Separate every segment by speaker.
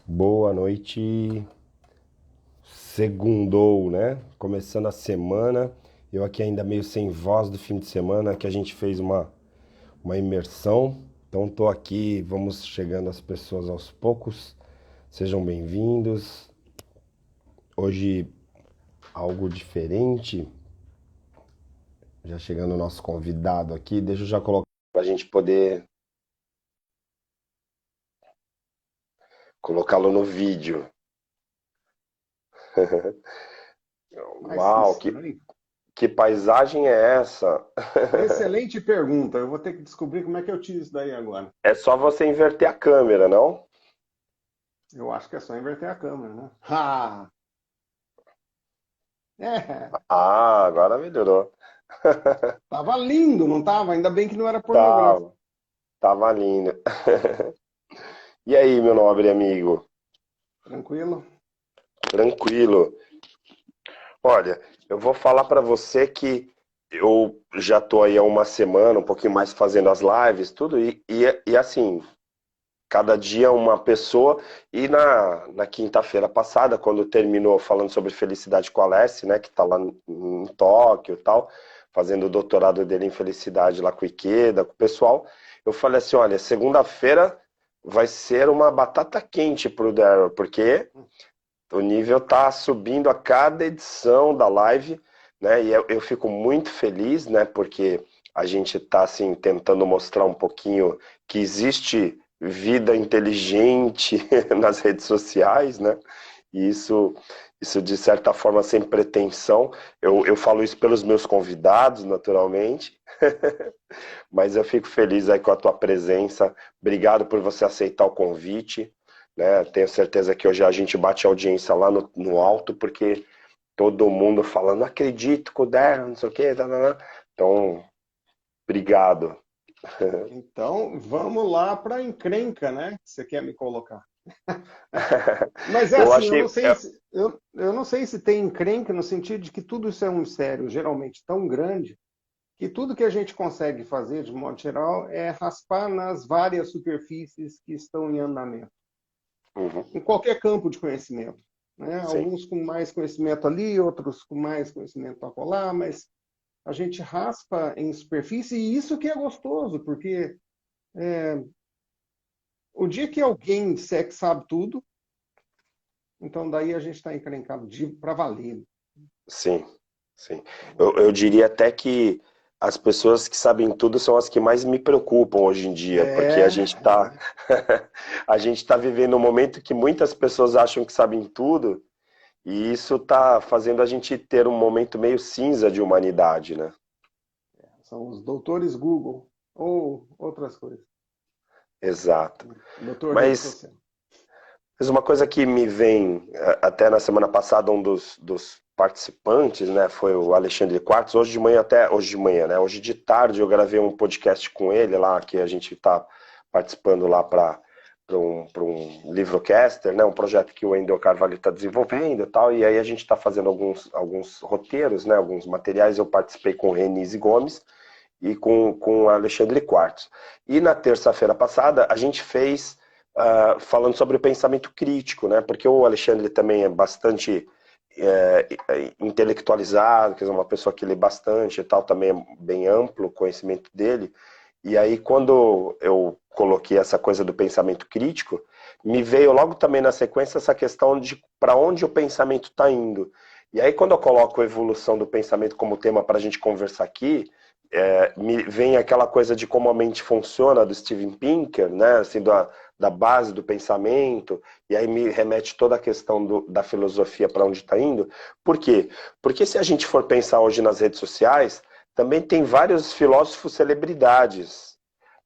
Speaker 1: Boa noite. Segundou, né? Começando a semana. Eu aqui ainda meio sem voz do fim de semana, que a gente fez uma imersão. Então tô aqui, vamos chegando as pessoas aos poucos. Sejam bem-vindos. Hoje algo diferente. Já chegando o nosso convidado aqui. Deixa eu já colocar para a gente poder colocá-lo no vídeo.
Speaker 2: Mas que
Speaker 1: Uau,
Speaker 2: estranho.
Speaker 1: que paisagem é essa?
Speaker 2: Excelente pergunta. Eu vou ter que descobrir como é que eu tiro isso daí agora.
Speaker 1: É só você inverter a câmera, não?
Speaker 2: Eu acho que é só inverter a câmera, né? Ah, é.
Speaker 1: Ah, agora melhorou.
Speaker 2: Tava lindo, não tava? Ainda bem que não era pornográfico.
Speaker 1: Tava, tava lindo. E aí, meu nobre amigo?
Speaker 2: Tranquilo?
Speaker 1: Tranquilo. Olha, eu vou falar pra você que eu já tô aí há uma semana, um pouquinho mais fazendo as lives, tudo, e assim, cada dia uma pessoa. E na quinta-feira passada, quando terminou falando sobre felicidade com a Alessi, né, que tá lá em Tóquio e tal, fazendo o doutorado dele em felicidade lá com o Ikeda, com o pessoal, eu falei assim, olha, segunda-feira vai ser uma batata quente pro Daryl, porque o nível tá subindo a cada edição da live, né? E eu fico muito feliz, né? Porque a gente tá assim tentando mostrar um pouquinho que existe vida inteligente nas redes sociais, né? E isso de certa forma sem pretensão. Eu falo isso pelos meus convidados, naturalmente, mas eu fico feliz aí com a tua presença. Obrigado por você aceitar o convite, né? Tenho certeza que hoje a gente bate a audiência lá no alto, porque todo mundo falando, não acredito que o Darren, não sei o quê. Tá, tá, tá. Então, obrigado.
Speaker 2: Então, vamos lá para a encrenca, né? Que você quer me colocar. Mas é
Speaker 1: Eu
Speaker 2: assim, eu
Speaker 1: achei.
Speaker 2: não sei se eu não sei se tem encrenca no sentido de que tudo isso é um mistério geralmente tão grande que tudo que a gente consegue fazer, de modo geral, é raspar nas várias superfícies que estão em andamento,
Speaker 1: Uhum,
Speaker 2: em qualquer campo de conhecimento. Né?
Speaker 1: sim.
Speaker 2: Alguns com mais conhecimento ali, outros com mais conhecimento acolá, mas a gente raspa em superfície e isso que é gostoso, porque o dia que alguém disser que sabe tudo, então daí a gente está encrencado para valer.
Speaker 1: Sim, sim. Eu diria até que as pessoas que sabem tudo são as que mais me preocupam hoje em dia, porque a
Speaker 2: É,
Speaker 1: gente tá, a gente tá vivendo um momento que muitas pessoas acham que sabem tudo, e isso tá fazendo a gente ter um momento meio cinza de humanidade, né?
Speaker 2: são os doutores Google ou outras coisas.
Speaker 1: Exato.
Speaker 2: Doutor rede
Speaker 1: Mas
Speaker 2: social.
Speaker 1: Mas uma coisa que me vem, até na semana passada, um dos participantes, né, foi o Alexandre Quartos. Hoje de manhã, até hoje de manhã, né, hoje de tarde eu gravei um podcast com ele lá, que a gente está participando lá para um livrocaster, né, um projeto que o Wendel Carvalho está desenvolvendo e tal, e aí a gente está fazendo alguns roteiros, né, alguns materiais. Eu participei com o Renise Gomes e com o Alexandre Quartos. E na terça-feira passada a gente fez falando sobre o pensamento crítico, né? Porque o Alexandre também é bastante intelectualizado, quer dizer, uma pessoa que lê bastante e tal, também é bem amplo o conhecimento dele. E aí, quando eu coloquei essa coisa do pensamento crítico, me veio logo também na sequência essa questão de para onde o pensamento está indo. E aí, quando eu coloco a evolução do pensamento como tema para a gente conversar aqui, me vem aquela coisa de como a mente funciona do Steven Pinker, né? Assim, da base do pensamento, e aí me remete toda a questão da filosofia para onde está indo. Por quê? Porque se a gente for pensar hoje nas redes sociais, também tem vários filósofos celebridades,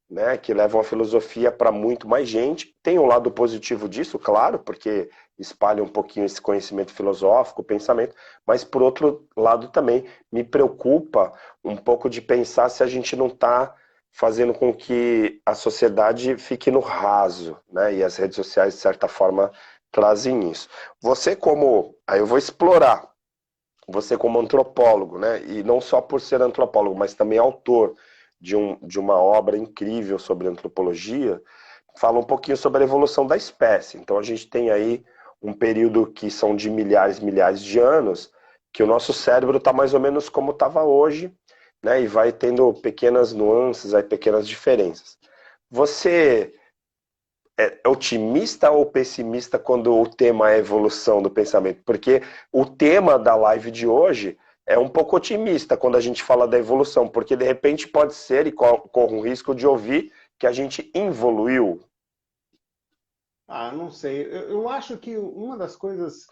Speaker 1: né, que levam a filosofia para muito mais gente. Tem um lado positivo disso, claro, porque espalha um pouquinho esse conhecimento filosófico, pensamento, mas por outro lado também me preocupa um pouco de pensar se a gente não está fazendo com que a sociedade fique no raso, né? E as redes sociais, de certa forma, trazem isso. Você como, aí eu vou explorar, você como antropólogo, né? E não só por ser antropólogo, mas também autor de uma obra incrível sobre antropologia. fala um pouquinho sobre a evolução da espécie. Então a gente tem aí um período que são de milhares e milhares de anos, que o nosso cérebro está mais ou menos como estava hoje, né? E vai tendo pequenas nuances, aí, pequenas diferenças. Você é otimista ou pessimista quando o tema é evolução do pensamento? Porque o tema da live de hoje é um pouco otimista quando a gente fala da evolução, porque de repente pode ser, e corre um risco de ouvir, que a gente evoluiu.
Speaker 2: Ah, não sei. Eu acho que uma das coisas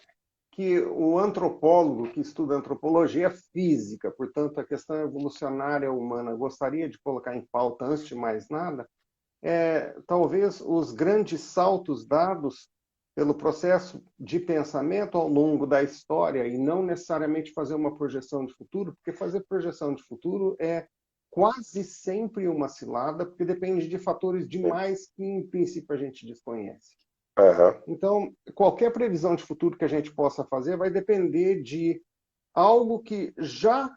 Speaker 2: que o antropólogo que estuda antropologia física, portanto, a questão evolucionária humana, gostaria de colocar em pauta antes de mais nada, talvez os grandes saltos dados pelo processo de pensamento ao longo da história e não necessariamente fazer uma projeção de futuro, porque fazer projeção de futuro é quase sempre uma cilada, porque depende de fatores demais que, em princípio, a gente desconhece.
Speaker 1: Uhum.
Speaker 2: Então, qualquer previsão de futuro que a gente possa fazer vai depender de algo que já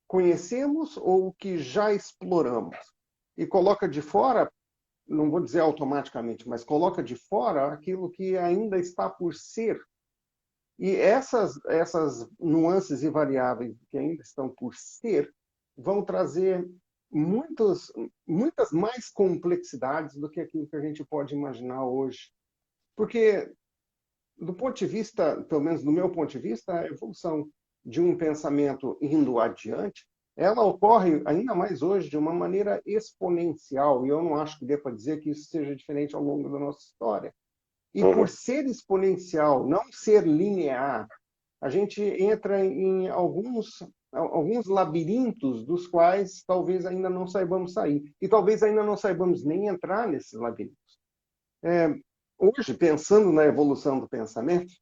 Speaker 2: conhecemos ou que já exploramos. E coloca de fora, não vou dizer automaticamente, mas coloca de fora aquilo que ainda está por ser. E essas nuances e variáveis que ainda estão por ser vão trazer muitas mais complexidades do que aquilo que a gente pode imaginar hoje. Porque, do ponto de vista, pelo menos do meu ponto de vista, a evolução de um pensamento indo adiante, ela ocorre ainda mais hoje de uma maneira exponencial, e eu não acho que dê para dizer que isso seja diferente ao longo da nossa história. E por ser exponencial, não ser linear, a gente entra em alguns labirintos dos quais talvez ainda não saibamos sair. E talvez ainda não saibamos nem entrar nesses labirintos. Hoje, pensando na evolução do pensamento,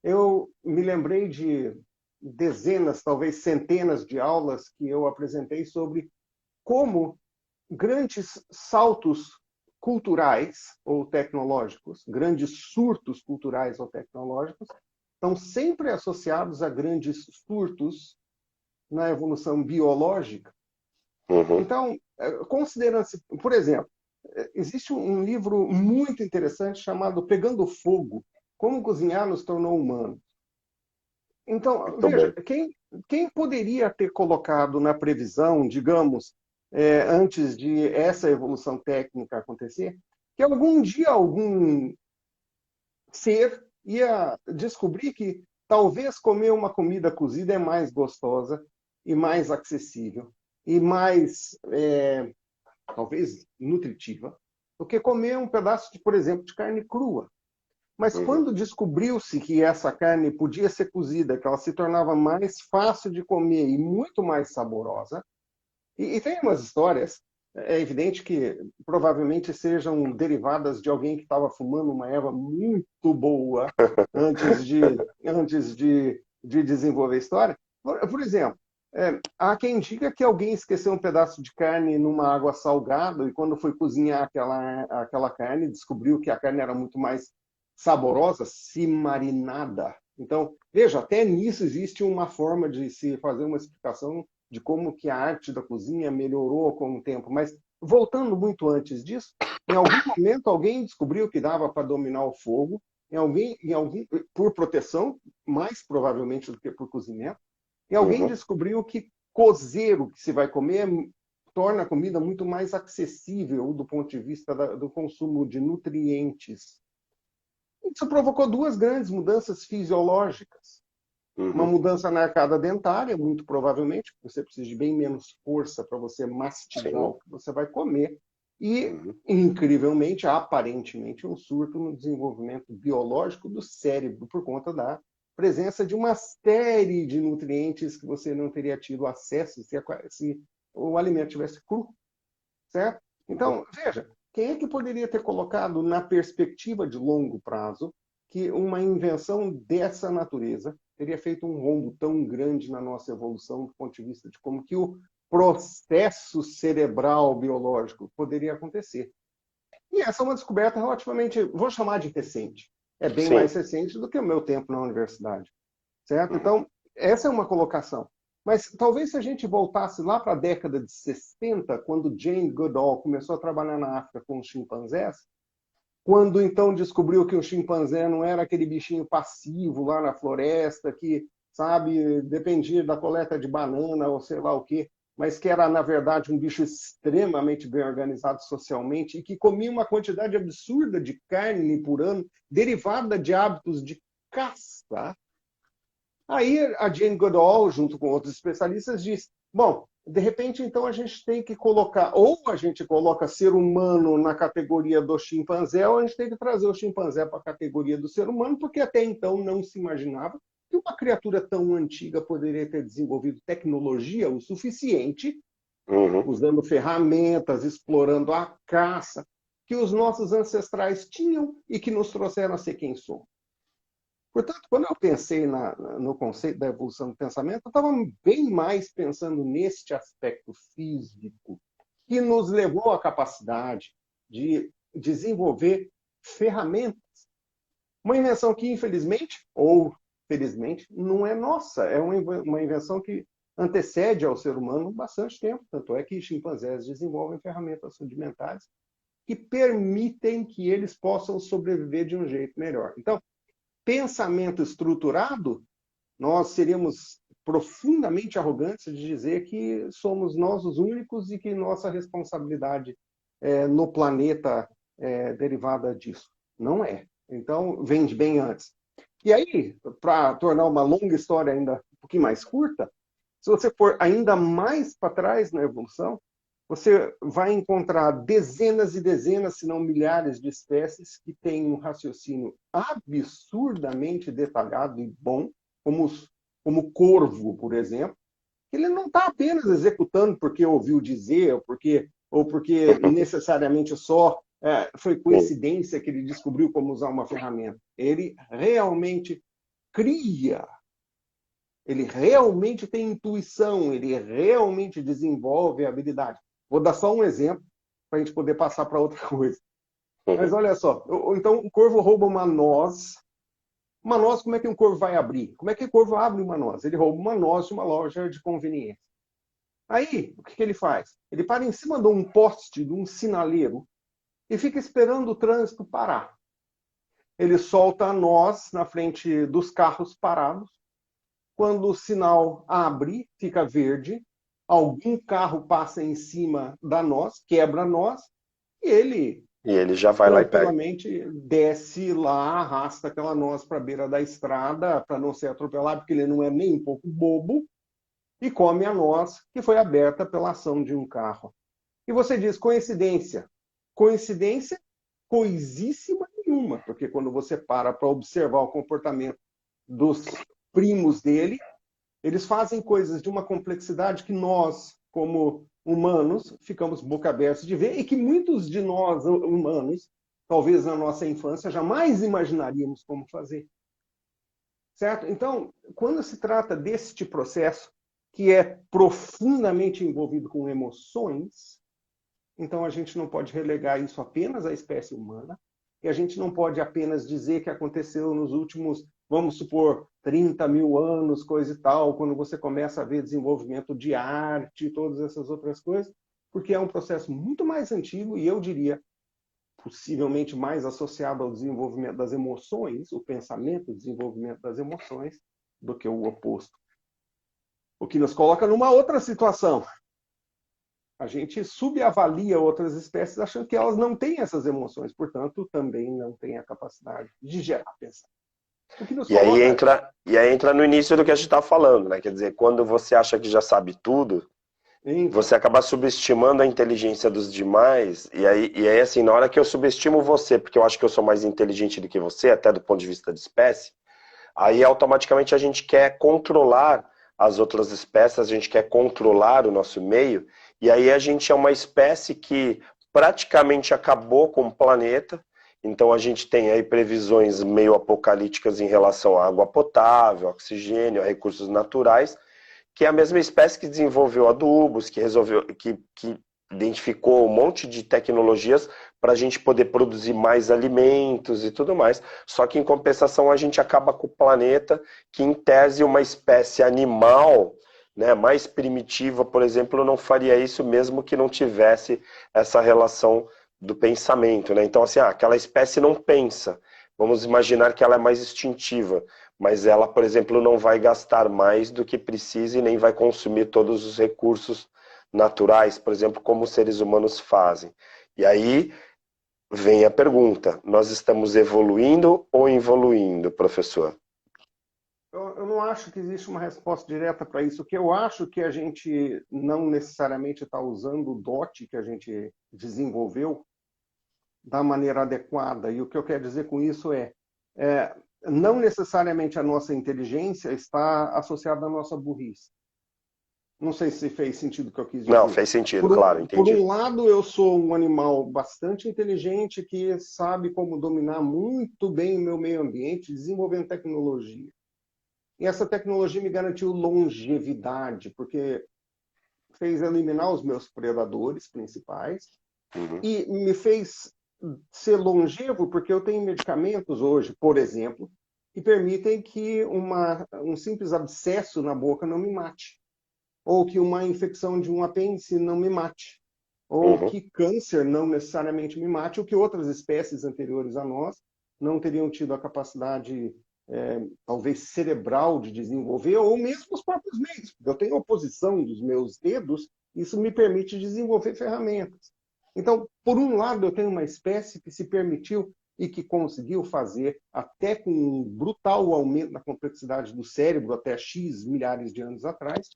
Speaker 2: eu me lembrei de dezenas, talvez centenas de aulas que eu apresentei sobre como grandes saltos culturais ou tecnológicos, grandes surtos culturais ou tecnológicos, estão sempre associados a grandes surtos na evolução biológica.
Speaker 1: Uhum.
Speaker 2: Então, considerando-se, por exemplo, existe um livro muito interessante chamado Pegando Fogo, Como Cozinhar nos Tornou Humanos. Então,
Speaker 1: Muito
Speaker 2: veja,
Speaker 1: bom.
Speaker 2: quem poderia ter colocado na previsão, digamos, antes de essa evolução técnica acontecer, que algum dia algum ser ia descobrir que talvez comer uma comida cozida é mais gostosa e mais acessível e mais, talvez, nutritiva do que comer um pedaço, por exemplo, de carne crua. Mas
Speaker 1: Uhum.
Speaker 2: quando descobriu-se que essa carne podia ser cozida, que ela se tornava mais fácil de comer e muito mais saborosa, e tem umas histórias, é evidente que provavelmente sejam derivadas de alguém que estava fumando uma erva muito boa antes de desenvolver a história. Por exemplo, há quem diga que alguém esqueceu um pedaço de carne numa água salgada e quando foi cozinhar aquela carne, descobriu que a carne era muito mais saborosa se marinada. Então, veja, até nisso existe uma forma de se fazer uma explicação de como que a arte da cozinha melhorou com o tempo. Mas, voltando muito antes disso, em algum momento alguém descobriu que dava para dominar o fogo, por proteção, mais provavelmente do que por cozimento, e alguém
Speaker 1: Uhum.
Speaker 2: descobriu que cozer o que se vai comer torna a comida muito mais acessível do ponto de vista do consumo de nutrientes. Isso provocou duas grandes mudanças fisiológicas. Uma
Speaker 1: Uhum.
Speaker 2: mudança na arcada dentária, muito provavelmente, porque você precisa de bem menos força para você mastigar
Speaker 1: Sim.
Speaker 2: o que você vai comer. E,
Speaker 1: Uhum.
Speaker 2: incrivelmente, aparentemente, um surto no desenvolvimento biológico do cérebro por conta da presença de uma série de nutrientes que você não teria tido acesso se o alimento tivesse cru, certo?
Speaker 1: Uhum.
Speaker 2: Então, veja, quem é que poderia ter colocado na perspectiva de longo prazo que uma invenção dessa natureza teria feito um rombo tão grande na nossa evolução do ponto de vista de como que o processo cerebral biológico poderia acontecer? E essa é uma descoberta relativamente, vou chamar de recente. É bem
Speaker 1: Sim.
Speaker 2: mais recente do que o meu tempo na universidade, certo?
Speaker 1: Uhum.
Speaker 2: Então, essa é uma colocação. Mas talvez se a gente voltasse lá para a década de 60, quando Jane Goodall começou a trabalhar na África com os chimpanzés, quando então descobriu que o chimpanzé não era aquele bichinho passivo lá na floresta, que, sabe, dependia da coleta de banana ou sei lá o quê, mas que era, na verdade, um bicho extremamente bem organizado socialmente e que comia uma quantidade absurda de carne por ano, derivada de hábitos de caça. Aí a Jane Goodall, junto com outros especialistas, diz, bom, de repente, então, a gente tem que colocar, ou a gente coloca ser humano na categoria do chimpanzé, ou a gente tem que trazer o chimpanzé para a categoria do ser humano, porque até então não se imaginava que uma criatura tão antiga poderia ter desenvolvido tecnologia o suficiente, usando ferramentas, explorando a caça, que os nossos ancestrais tinham e que nos trouxeram a ser quem somos. Portanto, quando eu pensei no conceito da evolução do pensamento, eu estava bem mais pensando neste aspecto físico, que nos levou à capacidade de desenvolver ferramentas. Uma invenção que, infelizmente, ou felizmente, não é nossa. É uma invenção que antecede ao ser humano bastante tempo. Tanto é que chimpanzés desenvolvem ferramentas rudimentares que permitem que eles possam sobreviver de um jeito melhor. Então, pensamento estruturado, nós seríamos profundamente arrogantes de dizer que somos nós os únicos e que nossa responsabilidade no planeta é derivada disso. Não é. Então, vem de bem antes. E aí, para tornar uma longa história ainda um pouquinho mais curta, se você for ainda mais para trás na evolução, você vai encontrar dezenas e dezenas, se não milhares de espécies que têm um raciocínio absurdamente detalhado e bom, como o corvo, por exemplo. Ele não está apenas executando porque ouviu dizer, ou porque necessariamente só foi coincidência que ele descobriu como usar uma ferramenta. Ele realmente cria. Ele realmente tem intuição, ele realmente desenvolve a habilidade. Vou dar só um exemplo para a gente poder passar para outra coisa. Mas olha só, então o corvo rouba uma noz. Uma noz, como é que um corvo vai abrir? Como é que o corvo abre uma noz? Ele rouba uma noz de uma loja de conveniência. Aí, o que ele faz? Ele para em cima de um poste, de um sinaleiro, e fica esperando o trânsito parar. Ele solta a noz na frente dos carros parados. Quando o sinal abre, fica verde, algum carro passa em cima da noz, quebra a noz, e
Speaker 1: ele já vai lá e pega.
Speaker 2: tranquilamente desce lá, arrasta aquela noz para a beira da estrada, para não ser atropelado, porque ele não é nem um pouco bobo, e come a noz que foi aberta pela ação de um carro. E você diz, coincidência. Coincidência? Coisíssima nenhuma, porque quando você para observar o comportamento dos primos dele, eles fazem coisas de uma complexidade que nós, como humanos, ficamos boca aberta de ver e que muitos de nós, humanos, talvez na nossa infância, jamais imaginaríamos como fazer. Certo? Então, quando se trata deste processo, que é profundamente envolvido com emoções, então a gente não pode relegar isso apenas à espécie humana, e a gente não pode apenas dizer que aconteceu nos últimos, vamos supor, 30 mil anos, coisa e tal, quando você começa a ver desenvolvimento de arte e todas essas outras coisas, porque é um processo muito mais antigo e eu diria, possivelmente mais associado ao desenvolvimento das emoções, o pensamento, o desenvolvimento das emoções, do que o oposto. O que nos coloca numa outra situação. A gente subavalia outras espécies achando que elas não têm essas emoções, portanto, também não têm a capacidade de gerar pensamento.
Speaker 1: E aí entra no início do que a gente está falando, né? Quer dizer, quando você acha que já sabe tudo, você acaba subestimando a inteligência dos demais, e aí, assim, na hora que eu subestimo você, porque eu acho que eu sou mais inteligente do que você, até do ponto de vista de espécie, aí automaticamente a gente quer controlar as outras espécies, a gente quer controlar o nosso meio, e aí a gente é uma espécie que praticamente acabou com o planeta. Então a gente tem aí previsões meio apocalípticas em relação à água potável, oxigênio, a recursos naturais, que é a mesma espécie que desenvolveu adubos, que identificou um monte de tecnologias para a gente poder produzir mais alimentos e tudo mais. Só que em compensação a gente acaba com o planeta, que em tese uma espécie animal né, mais primitiva, por exemplo, não faria isso mesmo que não tivesse essa relação do pensamento, né? Então, assim, aquela espécie não pensa. Vamos imaginar que ela é mais instintiva, mas ela, por exemplo, não vai gastar mais do que precisa e nem vai consumir todos os recursos naturais, por exemplo, como os seres humanos fazem. E aí vem a pergunta: nós estamos evoluindo ou involuindo, professor?
Speaker 2: Eu não acho que existe uma resposta direta para isso. O que eu acho que a gente não necessariamente está usando o dote que a gente desenvolveu da maneira adequada. E o que eu quero dizer com isso é não necessariamente a nossa inteligência está associada à nossa burrice. Não sei se fez sentido o que eu quis
Speaker 1: Não,
Speaker 2: dizer.
Speaker 1: fez sentido, claro,
Speaker 2: Por
Speaker 1: entendi.
Speaker 2: um lado, eu sou um animal bastante inteligente que sabe como dominar muito bem o meu meio ambiente, desenvolvendo tecnologia. E essa tecnologia me garantiu longevidade, porque fez eliminar os meus predadores principais
Speaker 1: Uhum.
Speaker 2: e me fez ser longevo, porque eu tenho medicamentos hoje, por exemplo, que permitem que um simples abscesso na boca não me mate, ou que uma infecção de um apêndice não me mate, ou
Speaker 1: Uhum.
Speaker 2: que câncer não necessariamente me mate, ou que outras espécies anteriores a nós não teriam tido a capacidade, talvez cerebral, de desenvolver, ou mesmo os próprios meios. Eu tenho oposição dos meus dedos, isso me permite desenvolver ferramentas. Então, por um lado, eu tenho uma espécie que se permitiu e que conseguiu fazer, até com um brutal aumento na complexidade do cérebro, até X milhares de anos atrás,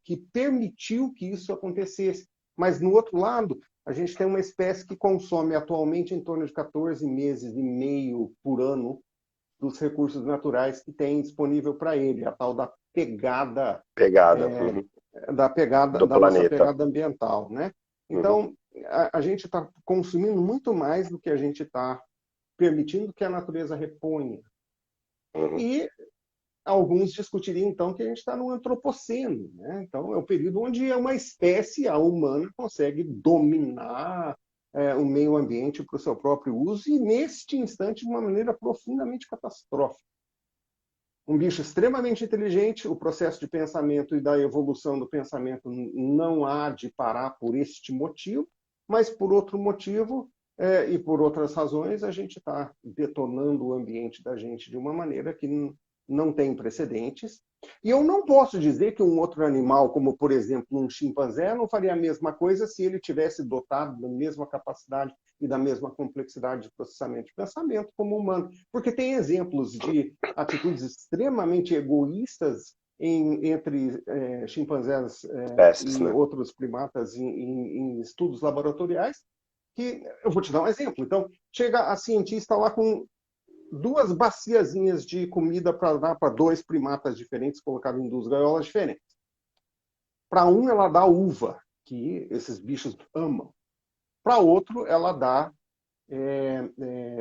Speaker 2: que permitiu que isso acontecesse. Mas, no outro lado, a gente tem uma espécie que consome atualmente em torno de 14 meses e meio por ano dos recursos naturais que tem disponível para ele, a tal da pegada,
Speaker 1: Pegada. Uhum. Do
Speaker 2: da nossa
Speaker 1: planeta.
Speaker 2: pegada ambiental, né?
Speaker 1: Uhum.
Speaker 2: Então, a gente está consumindo muito mais do que a gente está permitindo que a natureza reponha.
Speaker 1: Uhum.
Speaker 2: E alguns discutiriam, então, que a gente está no antropoceno, né? Então, é o período onde uma espécie, a humana, consegue dominar o meio ambiente para o seu próprio uso e, neste instante, de uma maneira profundamente catastrófica. Um bicho extremamente inteligente, o processo de pensamento e da evolução do pensamento não há de parar por este motivo, mas por outro motivo e por outras razões, a gente está detonando o ambiente da gente de uma maneira que não tem precedentes. E eu não posso dizer que um outro animal, como por exemplo um chimpanzé, não faria a mesma coisa se ele tivesse dotado da mesma capacidade e da mesma complexidade de processamento de pensamento como o humano. Porque tem exemplos de atitudes extremamente egoístas entre chimpanzés
Speaker 1: Espécies,
Speaker 2: e
Speaker 1: né?
Speaker 2: outros primatas em estudos laboratoriais, que eu vou te dar um exemplo. Então, chega a cientista lá com 2 baciazinhas de comida para dar para 2 primatas diferentes, colocado em 2 gaiolas diferentes. Para um, ela dá uva, que esses bichos amam. Para outro, ela dá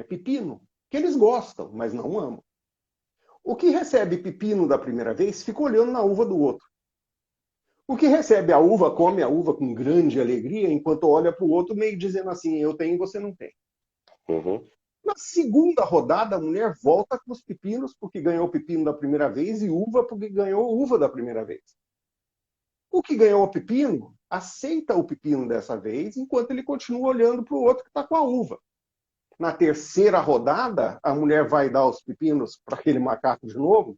Speaker 2: pepino, que eles gostam, mas não amam. O que recebe pepino da primeira vez fica olhando na uva do outro. O que recebe a uva, come a uva com grande alegria, enquanto olha para o outro, meio dizendo assim: eu tenho e você não tem.
Speaker 1: Uhum.
Speaker 2: Na segunda rodada, a mulher volta com os pepinos, porque ganhou o pepino da primeira vez, e uva, porque ganhou uva da primeira vez. O que ganhou o pepino aceita o pepino dessa vez, enquanto ele continua olhando para o outro que está com a uva. Na terceira rodada, a mulher vai dar os pepinos para aquele macaco de novo,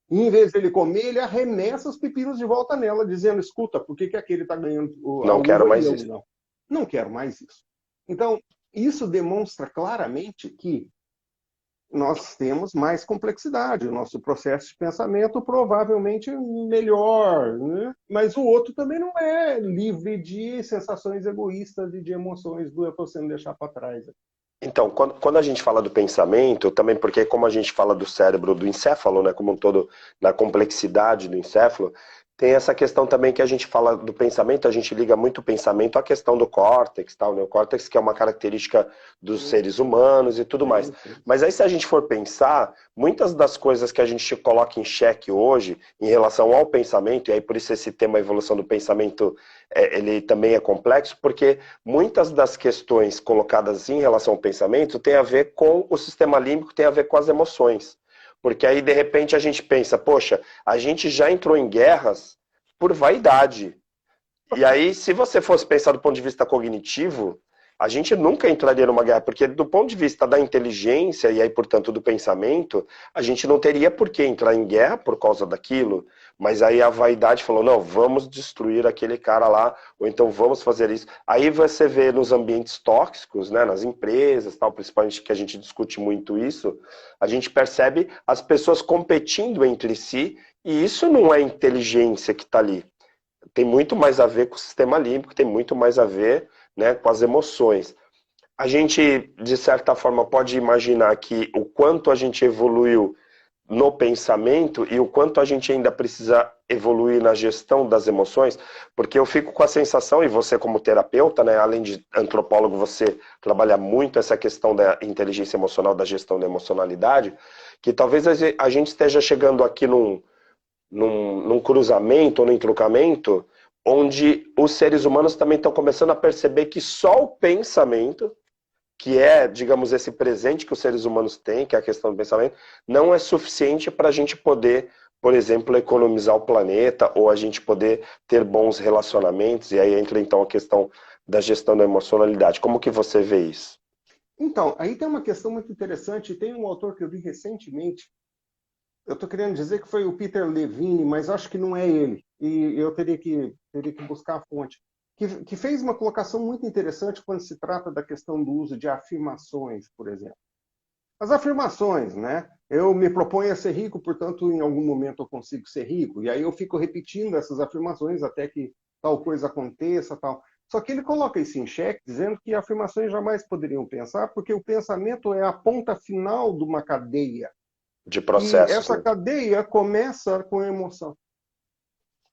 Speaker 2: e em vez dele comer, ele arremessa os pepinos de volta nela, dizendo: escuta, por que aquele está ganhando a
Speaker 1: Não quero
Speaker 2: uva e
Speaker 1: mais
Speaker 2: eu
Speaker 1: isso.
Speaker 2: não? Não quero mais isso. Então, isso demonstra claramente que nós temos mais complexidade. O nosso processo de pensamento provavelmente é melhor, né? Mas o outro também não é livre de sensações egoístas e de emoções do eu estou sendo deixado para trás.
Speaker 1: Então, quando a gente fala do pensamento, também porque como a gente fala do cérebro, do encéfalo, né, como um todo, da complexidade do encéfalo, tem essa questão também que a gente fala do pensamento, a gente liga muito o pensamento à questão do córtex, tal, né, o neocórtex, que é uma característica dos seres humanos e tudo mais.
Speaker 2: Sim, sim.
Speaker 1: Mas aí se a gente for pensar, muitas das coisas que a gente coloca em xeque hoje, em relação ao pensamento, e aí por isso esse tema evolução do pensamento, ele também é complexo, porque muitas das questões colocadas em relação ao pensamento tem a ver com o sistema límbico, tem a ver com as emoções. Porque aí, de repente, a gente pensa, poxa, a gente já entrou em guerras por vaidade. E aí, se você fosse pensar do ponto de vista cognitivo, a gente nunca entraria numa guerra, porque do ponto de vista da inteligência e aí, portanto, do pensamento, a gente não teria por que entrar em guerra por causa daquilo, mas aí a vaidade falou, não, vamos destruir aquele cara lá, ou então vamos fazer isso. Aí você vê nos ambientes tóxicos, né, nas empresas, tal, principalmente que a gente discute muito isso, a gente percebe as pessoas competindo entre si, e isso não é inteligência que está ali. Tem muito mais a ver com o sistema límbico, tem muito mais a ver, né, com as emoções. A gente, de certa forma, pode imaginar que o quanto a gente evoluiu no pensamento e o quanto a gente ainda precisa evoluir na gestão das emoções, porque eu fico com a sensação, e você como terapeuta, né, além de antropólogo, você trabalha muito essa questão da inteligência emocional, da gestão da emocionalidade, que talvez a gente esteja chegando aqui num cruzamento ou num entroncamento, onde os seres humanos também estão começando a perceber que só o pensamento, que é, digamos, esse presente que os seres humanos têm, que é a questão do pensamento, não é suficiente para a gente poder, por exemplo, economizar o planeta, ou a gente poder ter bons relacionamentos, e aí entra então a questão da gestão da emocionalidade. Como que você vê isso?
Speaker 2: Então, aí tem uma questão muito interessante. Tem um autor que eu li recentemente. Eu estou querendo dizer que foi o Peter Levine, mas acho que não é ele. E eu teria que buscar a fonte. Que fez uma colocação muito interessante quando se trata da questão do uso de afirmações, por exemplo. As afirmações, né? Eu me proponho a ser rico, portanto, em algum momento eu consigo ser rico. E aí eu fico repetindo essas afirmações até que tal coisa aconteça, tal. Só que ele coloca isso em xeque, dizendo que afirmações jamais poderiam pensar, porque o pensamento é a ponta final de uma cadeia.
Speaker 1: De
Speaker 2: E
Speaker 1: processos,
Speaker 2: essa
Speaker 1: né?
Speaker 2: cadeia começa com a emoção.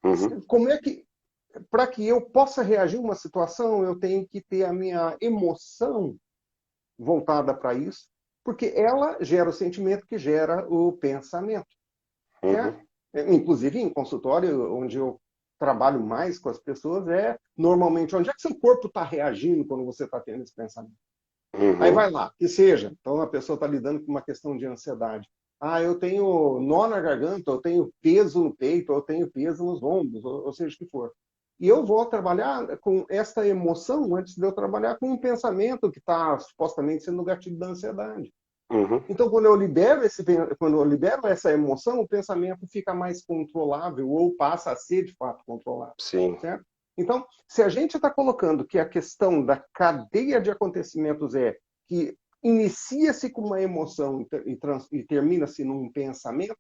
Speaker 1: Uhum.
Speaker 2: Como é que, para que eu possa reagir a uma situação, eu tenho que ter a minha emoção voltada para isso, porque ela gera o sentimento que gera o pensamento.
Speaker 1: Uhum.
Speaker 2: Certo? Inclusive, em consultório, onde eu trabalho mais com as pessoas, normalmente onde é que seu corpo está reagindo quando você está tendo esse pensamento. Aí
Speaker 1: Uhum.
Speaker 2: vai lá, que seja. Então a pessoa está lidando com uma questão de ansiedade. Ah, eu tenho nó na garganta, eu tenho peso no peito, eu tenho peso nos ombros, ou seja o que for. E eu vou trabalhar com essa emoção antes de eu trabalhar com um pensamento que está supostamente sendo o gatilho da ansiedade.
Speaker 1: Uhum.
Speaker 2: Então, quando eu libero essa emoção, o pensamento fica mais controlável ou passa a ser de fato controlável,
Speaker 1: Sim.
Speaker 2: certo? Então, se a gente está colocando que a questão da cadeia de acontecimentos é que inicia-se com uma emoção e termina-se num pensamento,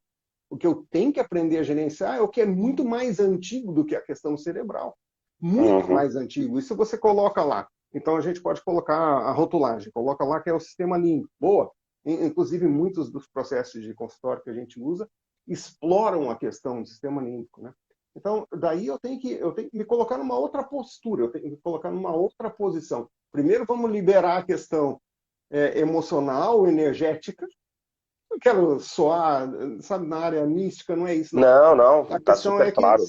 Speaker 2: o que eu tenho que aprender a gerenciar é o que é muito mais antigo do que a questão cerebral. Muito
Speaker 1: Uhum.
Speaker 2: mais antigo. Isso você coloca lá. Então, a gente pode colocar a rotulagem. Coloca lá que é o sistema límbico. Boa. Inclusive, muitos dos processos de consultório que a gente usa exploram a questão do sistema límbico, né? Então, daí eu tenho que me colocar numa outra postura, eu tenho que me colocar numa outra posição. Primeiro, vamos liberar a questão emocional, energética. Não quero soar, sabe, na área mística, não é isso, não.
Speaker 1: Não, não,
Speaker 2: A
Speaker 1: tá
Speaker 2: questão
Speaker 1: super
Speaker 2: é que
Speaker 1: claro.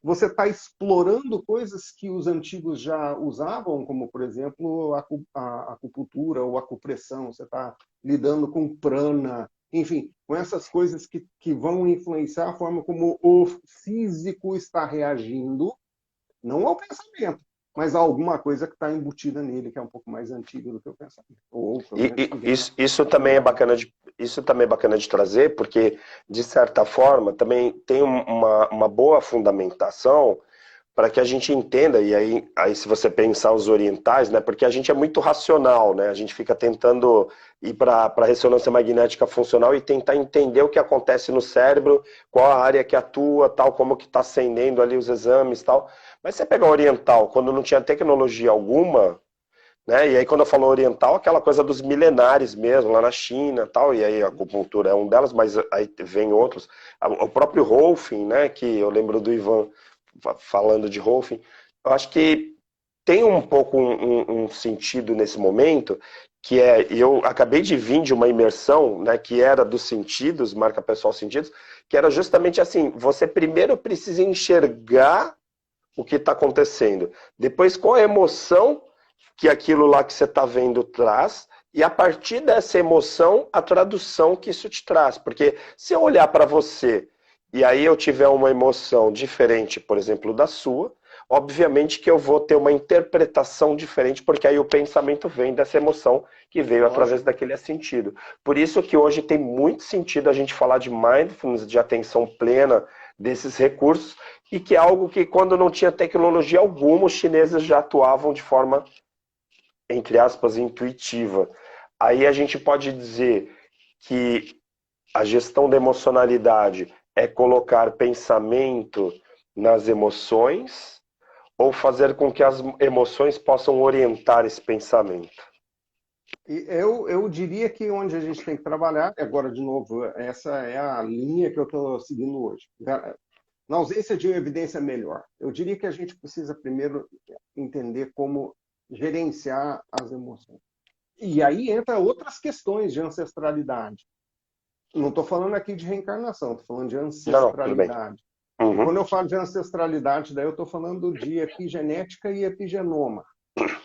Speaker 2: você está explorando coisas que os antigos já usavam, como, por exemplo, a acupuntura ou acupressão. Você está lidando com prana, enfim, com essas coisas que vão influenciar a forma como o físico está reagindo, não ao pensamento, mas a alguma coisa que está embutida nele, que é um pouco mais antiga do que o pensamento. Ou, pelo
Speaker 1: E,
Speaker 2: menos, que vem
Speaker 1: isso,
Speaker 2: acompanhado.
Speaker 1: isso também é bacana de trazer, porque, de certa forma, também tem uma boa fundamentação para que a gente entenda, e aí se você pensar os orientais, né, porque a gente é muito racional, né, a gente fica tentando ir para a ressonância magnética funcional e tentar entender o que acontece no cérebro, qual a área que atua, tal, como que está acendendo ali os exames, tal. Mas você pega o oriental, quando não tinha tecnologia alguma, né? E aí quando eu falo oriental, aquela coisa dos milenares mesmo, lá na China, tal, e aí a acupuntura é um delas, mas aí vem outros. O próprio Rolfing, né, que eu lembro do Ivan falando de Rolfing, eu acho que tem um pouco um sentido nesse momento, que é, eu acabei de vir de uma imersão, né, que era dos sentidos, marca pessoal sentidos, que era justamente assim, você primeiro precisa enxergar o que está acontecendo, depois qual a emoção que aquilo lá que você está vendo traz, e a partir dessa emoção, a tradução que isso te traz. Porque se eu olhar para você e aí eu tiver uma emoção diferente, por exemplo, da sua, obviamente que eu vou ter uma interpretação diferente, porque aí o pensamento vem dessa emoção que veio através
Speaker 2: Lógico.
Speaker 1: daquele sentido. Por isso que hoje tem muito sentido a gente falar de mindfulness, de atenção plena, desses recursos, e que é algo que quando não tinha tecnologia alguma, os chineses já atuavam de forma, entre aspas, intuitiva. Aí a gente pode dizer que a gestão da emocionalidade é colocar pensamento nas emoções ou fazer com que as emoções possam orientar esse pensamento?
Speaker 2: E eu diria que onde a gente tem que trabalhar, agora de novo, essa é a linha que eu estou seguindo hoje. Na ausência de evidência melhor, eu diria que a gente precisa primeiro entender como gerenciar as emoções. E aí entra outras questões de ancestralidade. Não estou falando aqui de reencarnação, estou falando de
Speaker 1: Não, não, tudo bem.
Speaker 2: ancestralidade. E
Speaker 1: Uhum,
Speaker 2: quando eu falo de ancestralidade, daí eu estou falando de epigenética e epigenoma.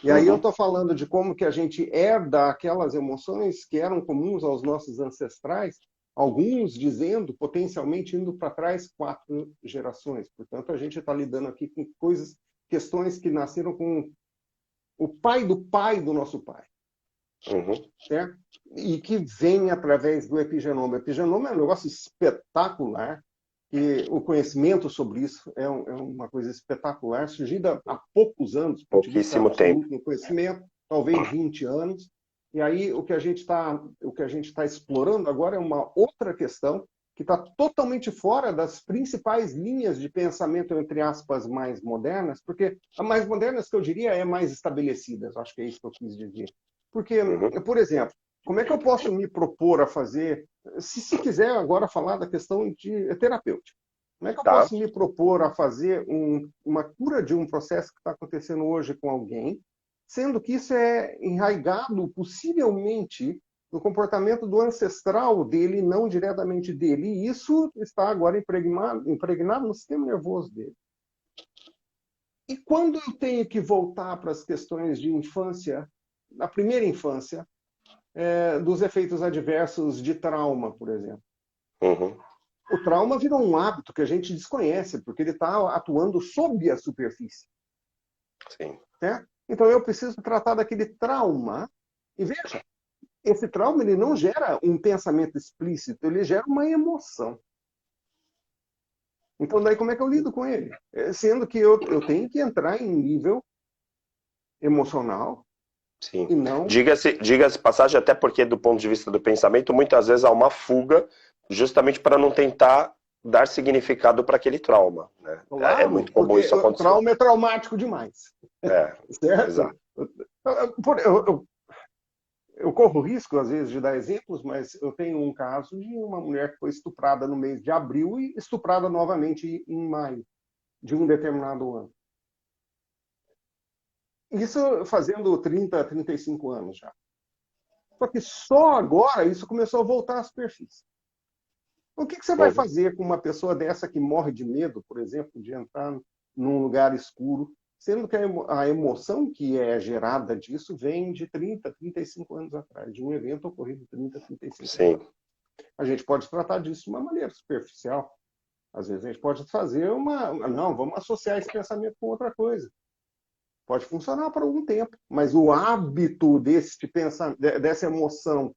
Speaker 2: E aí eu
Speaker 1: uhum,
Speaker 2: estou falando de como que a gente herda aquelas emoções que eram comuns aos nossos ancestrais, alguns dizendo, potencialmente indo para trás 4 gerações. Portanto, a gente está lidando aqui com coisas, questões que nasceram com o pai do nosso pai,
Speaker 1: uhum.
Speaker 2: certo? E que vem através do epigenoma. O epigenoma é um negócio espetacular, e o conhecimento sobre isso é uma coisa espetacular, surgida há poucos anos, do ponto de vista
Speaker 1: Pouquíssimo tempo.
Speaker 2: absoluto no conhecimento, talvez 20 anos. E aí o que a gente está explorando agora é uma outra questão que está totalmente fora das principais linhas de pensamento, entre aspas, mais modernas, porque as mais modernas que eu diria é mais estabelecidas, acho que é isso que eu quis dizer. Porque,
Speaker 1: Uhum.
Speaker 2: por exemplo, como é que eu posso me propor a fazer, se quiser agora falar da questão de terapêutica, como é que eu
Speaker 1: Tá.
Speaker 2: posso me propor a fazer uma cura de um processo que está acontecendo hoje com alguém, sendo que isso é enraizado possivelmente no comportamento do ancestral dele, não diretamente dele, e isso está agora impregnado no sistema nervoso dele. E quando eu tenho que voltar para as questões de infância, da primeira infância, dos efeitos adversos de trauma, por exemplo.
Speaker 1: Uhum.
Speaker 2: O trauma virou um hábito que a gente desconhece, porque ele está atuando sob a superfície.
Speaker 1: Sim.
Speaker 2: Certo? Então eu preciso tratar daquele trauma. E veja, esse trauma ele não gera um pensamento explícito, ele gera uma emoção. Então daí como é que eu lido com ele? Sendo que eu tenho que entrar em nível emocional
Speaker 1: Sim.
Speaker 2: e não.
Speaker 1: Diga-se passagem, até porque do ponto de vista do pensamento, muitas vezes há uma fuga justamente para não tentar dar significado para aquele trauma. Né? É
Speaker 2: Claro,
Speaker 1: muito comum
Speaker 2: porque
Speaker 1: isso
Speaker 2: o
Speaker 1: acontecer.
Speaker 2: trauma é traumático demais.
Speaker 1: É,
Speaker 2: Certo?
Speaker 1: exato.
Speaker 2: Eu corro risco, às vezes, de dar exemplos, mas eu tenho um caso de uma mulher que foi estuprada no mês de abril e estuprada novamente em maio de um determinado ano. Isso fazendo 30, 35 anos já. Só que só agora isso começou a voltar à superfície. O que você vai
Speaker 1: Uhum.
Speaker 2: fazer com uma pessoa dessa que morre de medo, por exemplo, de entrar num lugar escuro, sendo que a emoção que é gerada disso vem de 30, 35 anos atrás, de um evento ocorrido 30, 35 anos
Speaker 1: Sim.
Speaker 2: atrás. A gente pode tratar disso de uma maneira superficial. Às vezes a gente pode fazer uma. Não, vamos associar esse pensamento com outra coisa. Pode funcionar por algum tempo, mas o hábito dessa emoção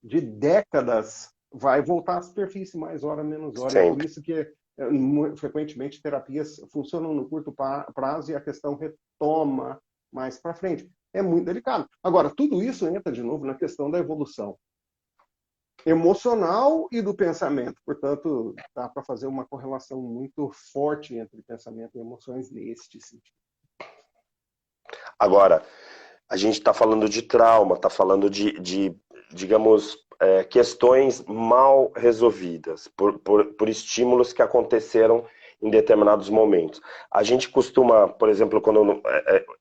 Speaker 2: de décadas vai voltar à superfície mais hora, menos hora. É por
Speaker 1: Sempre.
Speaker 2: isso que frequentemente terapias funcionam no curto prazo e a questão retoma mais para frente. É muito delicado. Agora, tudo isso entra de novo na questão da evolução emocional e do pensamento. Portanto, dá para fazer uma correlação muito forte entre pensamento e emoções neste sentido.
Speaker 1: Agora, a gente está falando de trauma, está falando digamos, questões mal resolvidas por estímulos que aconteceram em determinados momentos. A gente costuma, por exemplo, quando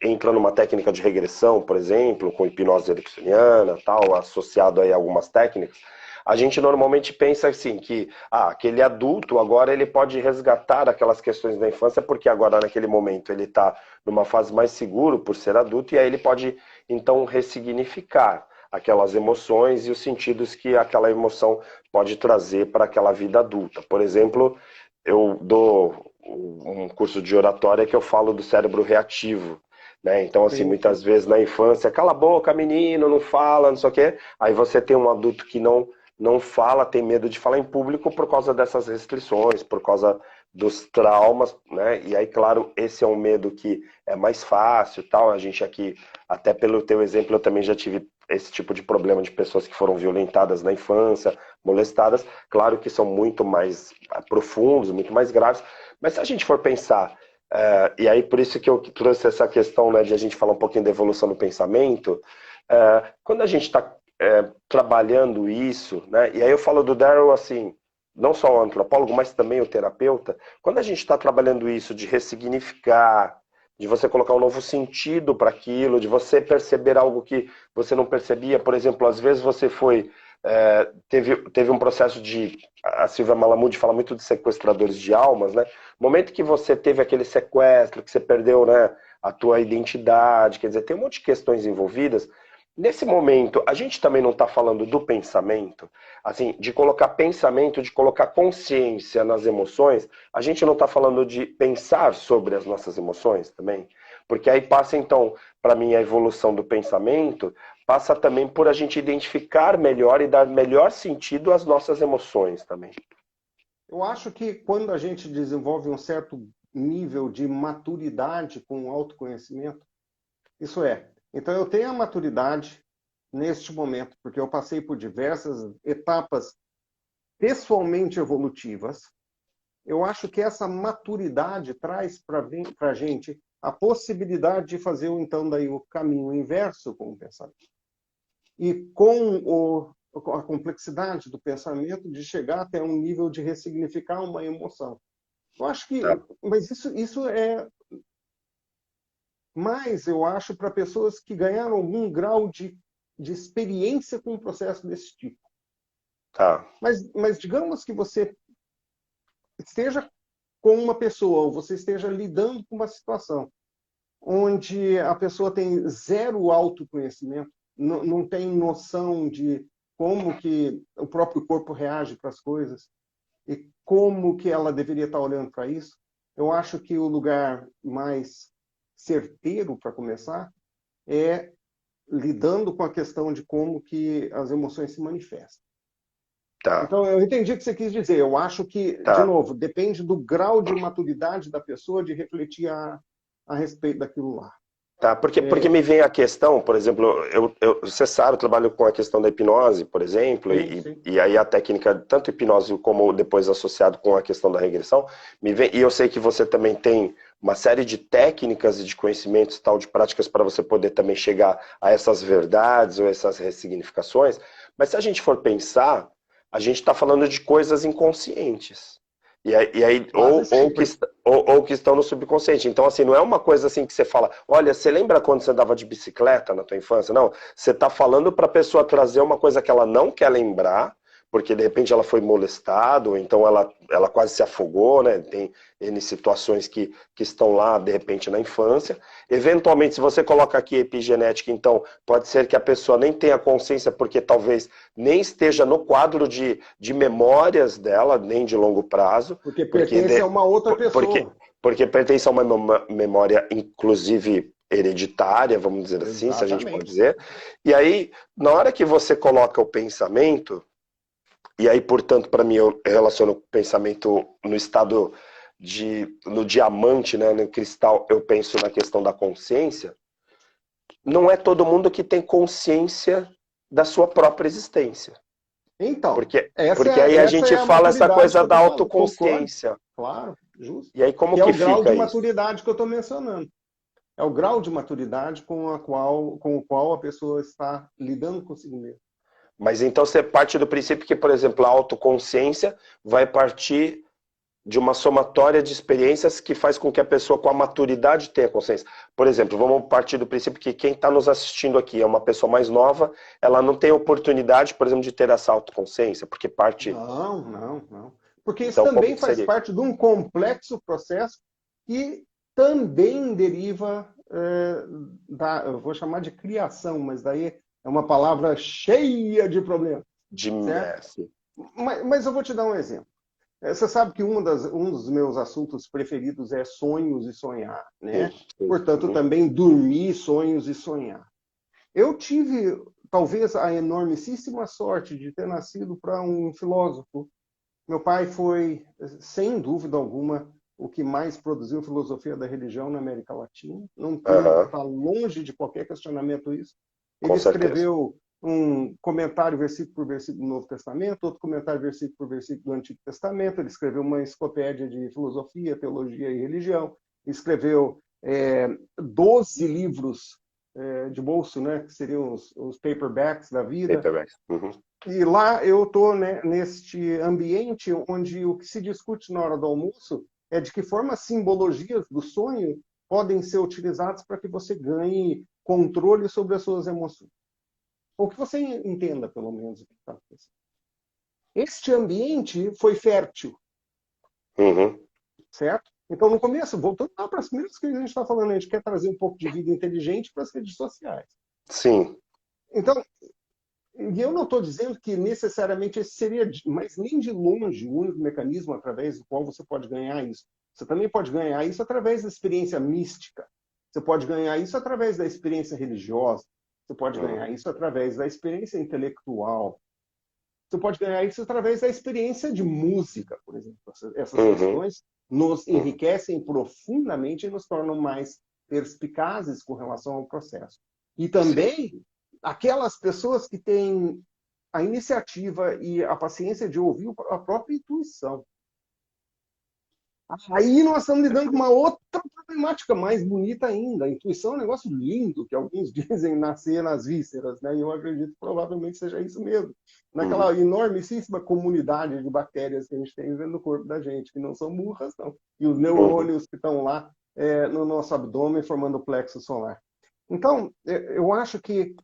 Speaker 1: entra numa técnica de regressão, por exemplo, com hipnose ericksoniana, tal, associado aí a algumas técnicas, a gente normalmente pensa assim que aquele adulto agora ele pode resgatar aquelas questões da infância porque agora naquele momento ele está numa fase mais seguro por ser adulto e aí ele pode então ressignificar aquelas emoções e os sentidos que aquela emoção pode trazer para aquela vida adulta. Por exemplo, eu dou um curso de oratória que eu falo do cérebro reativo, né? Então, assim,
Speaker 2: Sim,
Speaker 1: muitas
Speaker 2: sim.
Speaker 1: vezes na infância, cala a boca, menino, não fala, não sei o quê. Aí você tem um adulto que não fala, tem medo de falar em público por causa dessas restrições, por causa dos traumas, né? E aí, claro, esse é um medo que é mais fácil, tal. A gente aqui, até pelo teu exemplo, eu também já tive esse tipo de problema de pessoas que foram violentadas na infância, molestadas. Claro que são muito mais profundos, muito mais graves. Mas se a gente for pensar, e aí por isso que eu trouxe essa questão, né, de a gente falar um pouquinho da evolução do pensamento, quando a gente está trabalhando isso, né, e aí eu falo do Darrell assim, não só o antropólogo, mas também o terapeuta, quando a gente está trabalhando isso de ressignificar, de você colocar um novo sentido para aquilo, de você perceber algo que você não percebia, por exemplo, às vezes você teve um processo de, a Silvia Malamud fala muito de sequestradores de almas, né? No momento que você teve aquele sequestro, que você perdeu, né, a tua identidade, quer dizer, tem um monte de questões envolvidas. Nesse momento, a gente também não está falando do pensamento, assim, de colocar pensamento, de colocar consciência nas emoções, a gente não está falando de pensar sobre as nossas emoções também? Porque aí passa, então, para mim, a evolução do pensamento, passa também por a gente identificar melhor e dar melhor sentido às nossas emoções também.
Speaker 2: Eu acho que quando a gente desenvolve um certo nível de maturidade com o autoconhecimento, isso é, então eu tenho a maturidade neste momento, porque eu passei por diversas etapas pessoalmente evolutivas. Eu acho que essa maturidade traz para a gente a possibilidade de fazer então daí o caminho inverso com o pensamento. E com a complexidade do pensamento de chegar até um nível de ressignificar uma emoção. Eu acho que,
Speaker 1: Tá,
Speaker 2: mas isso é mais, eu acho, para pessoas que ganharam algum grau de experiência com um processo desse tipo.
Speaker 1: tá,
Speaker 2: Mas digamos que você esteja com uma pessoa, ou você esteja lidando com uma situação onde a pessoa tem zero autoconhecimento, não tem noção de como que o próprio corpo reage para as coisas e como que ela deveria estar olhando para isso, eu acho que o lugar mais certeiro para começar é lidando com a questão de como que as emoções se manifestam.
Speaker 1: tá,
Speaker 2: Então, eu entendi o que você quis dizer. Eu acho que, de
Speaker 1: tá.
Speaker 2: novo, depende do grau de maturidade da pessoa de refletir a respeito daquilo lá.
Speaker 1: Tá, porque
Speaker 2: É,
Speaker 1: me vem a questão, por exemplo, você sabe, eu trabalho com a questão da hipnose, por exemplo,
Speaker 2: sim, sim.
Speaker 1: e aí a técnica, tanto hipnose como depois associado com a questão da regressão, e eu sei que você também tem uma série de técnicas e de conhecimentos, tal, de práticas para você poder também chegar a essas verdades ou essas ressignificações, mas se a gente for pensar, a gente está falando de coisas inconscientes. E aí
Speaker 2: Quase sempre.
Speaker 1: ou que estão no subconsciente. Então, assim, não é uma coisa assim que você fala, olha, você lembra quando você andava de bicicleta na tua infância? Não, você está falando para a pessoa trazer uma coisa que ela não quer lembrar, porque de repente ela foi molestada, ou então ela quase se afogou, né? Tem N situações que estão lá, de repente, na infância. Eventualmente, se você coloca aqui epigenética, então pode ser que a pessoa nem tenha consciência, porque talvez nem esteja no quadro de memórias dela, nem de longo prazo,
Speaker 2: Porque
Speaker 1: porque,
Speaker 2: pertence a uma outra
Speaker 1: porque,
Speaker 2: pessoa.
Speaker 1: porque pertence a uma memória, inclusive hereditária, vamos dizer assim, se a gente pode
Speaker 2: Exatamente.
Speaker 1: dizer. E aí, na hora que você coloca o pensamento, e aí, portanto, para mim, eu relaciono o pensamento no estado no diamante, né, no cristal, eu penso na questão da consciência. Não é todo mundo que tem consciência da sua própria existência.
Speaker 2: Então,
Speaker 1: Porque aí a
Speaker 2: essa
Speaker 1: gente
Speaker 2: é a
Speaker 1: fala essa
Speaker 2: maturidade que
Speaker 1: coisa
Speaker 2: eu
Speaker 1: da
Speaker 2: estou falando. Concordo.
Speaker 1: autoconsciência.
Speaker 2: Claro, justo.
Speaker 1: E aí como
Speaker 2: Que é
Speaker 1: que
Speaker 2: o grau
Speaker 1: fica
Speaker 2: de
Speaker 1: isso?
Speaker 2: maturidade que eu estou mencionando. É o grau de maturidade com o qual a pessoa está lidando consigo mesma.
Speaker 1: Mas então você parte do princípio que, por exemplo, a autoconsciência vai partir de uma somatória de experiências que faz com que a pessoa com a maturidade tenha consciência. Por exemplo, vamos partir do princípio que quem está nos assistindo aqui é uma pessoa mais nova, ela não tem oportunidade, por exemplo, de ter essa autoconsciência, porque parte...
Speaker 2: Não, não, não. Porque isso
Speaker 1: Então, como
Speaker 2: também
Speaker 1: que
Speaker 2: faz
Speaker 1: seria?
Speaker 2: parte de um complexo processo que também deriva eu vou chamar de criação, mas daí é uma palavra cheia de problemas, certo?
Speaker 1: Assim,
Speaker 2: Mas eu vou te dar um exemplo. Você sabe que um dos meus assuntos preferidos é sonhos e sonhar,
Speaker 1: Sim,
Speaker 2: né?
Speaker 1: sim.
Speaker 2: Portanto,
Speaker 1: Uhum.
Speaker 2: também dormir, sonhos e sonhar. Eu tive, talvez, a enormíssima sorte de ter nascido para um filósofo. Meu pai foi, sem dúvida alguma, o que mais produziu filosofia da religião na América Latina. Não
Speaker 1: Aham,
Speaker 2: está longe de qualquer questionamento isso. Ele
Speaker 1: com certeza.
Speaker 2: escreveu um comentário versículo por versículo do Novo Testamento, outro comentário versículo por versículo do Antigo Testamento. Ele escreveu uma enciclopédia de filosofia, teologia e religião. Escreveu 12 livros de bolso, né, que seriam os paperbacks da vida.
Speaker 1: Paperbacks. Uhum.
Speaker 2: E lá eu estou, né, neste ambiente onde o que se discute na hora do almoço é de que forma as simbologias do sonho podem ser utilizadas para que você ganhe controle sobre as suas emoções. Ou que você entenda, pelo menos, o que está acontecendo. Este ambiente foi fértil,
Speaker 1: Uhum.
Speaker 2: certo? Então, no começo, voltando lá para as primeiras coisas que a gente está falando, a gente quer trazer um pouco de vida inteligente para as redes sociais.
Speaker 1: Sim.
Speaker 2: Então, e eu não estou dizendo que necessariamente esse seria, mas nem de longe, o único mecanismo através do qual você pode ganhar isso. Você também pode ganhar isso através da experiência mística. Você pode ganhar isso através da experiência religiosa. Você pode ganhar
Speaker 1: Uhum.
Speaker 2: isso através da experiência intelectual. Você pode ganhar isso através da experiência de música, por exemplo. Essas
Speaker 1: Uhum.
Speaker 2: questões nos
Speaker 1: Uhum.
Speaker 2: enriquecem profundamente e nos tornam mais perspicazes com relação ao processo. E
Speaker 1: Sim.
Speaker 2: também aquelas pessoas que têm a iniciativa e a paciência de ouvir a própria intuição. Aí nós estamos lidando com uma outra problemática mais bonita ainda. A intuição é um negócio lindo, que alguns dizem nascer nas vísceras, né? E eu acredito que provavelmente seja isso mesmo. Naquela
Speaker 1: Uhum.
Speaker 2: enormíssima comunidade de bactérias que a gente tem dentro do corpo da gente, que não são burras, não. E os
Speaker 1: Uhum.
Speaker 2: neurônios que estão lá no nosso abdômen formando o plexo solar. Então, eu acho que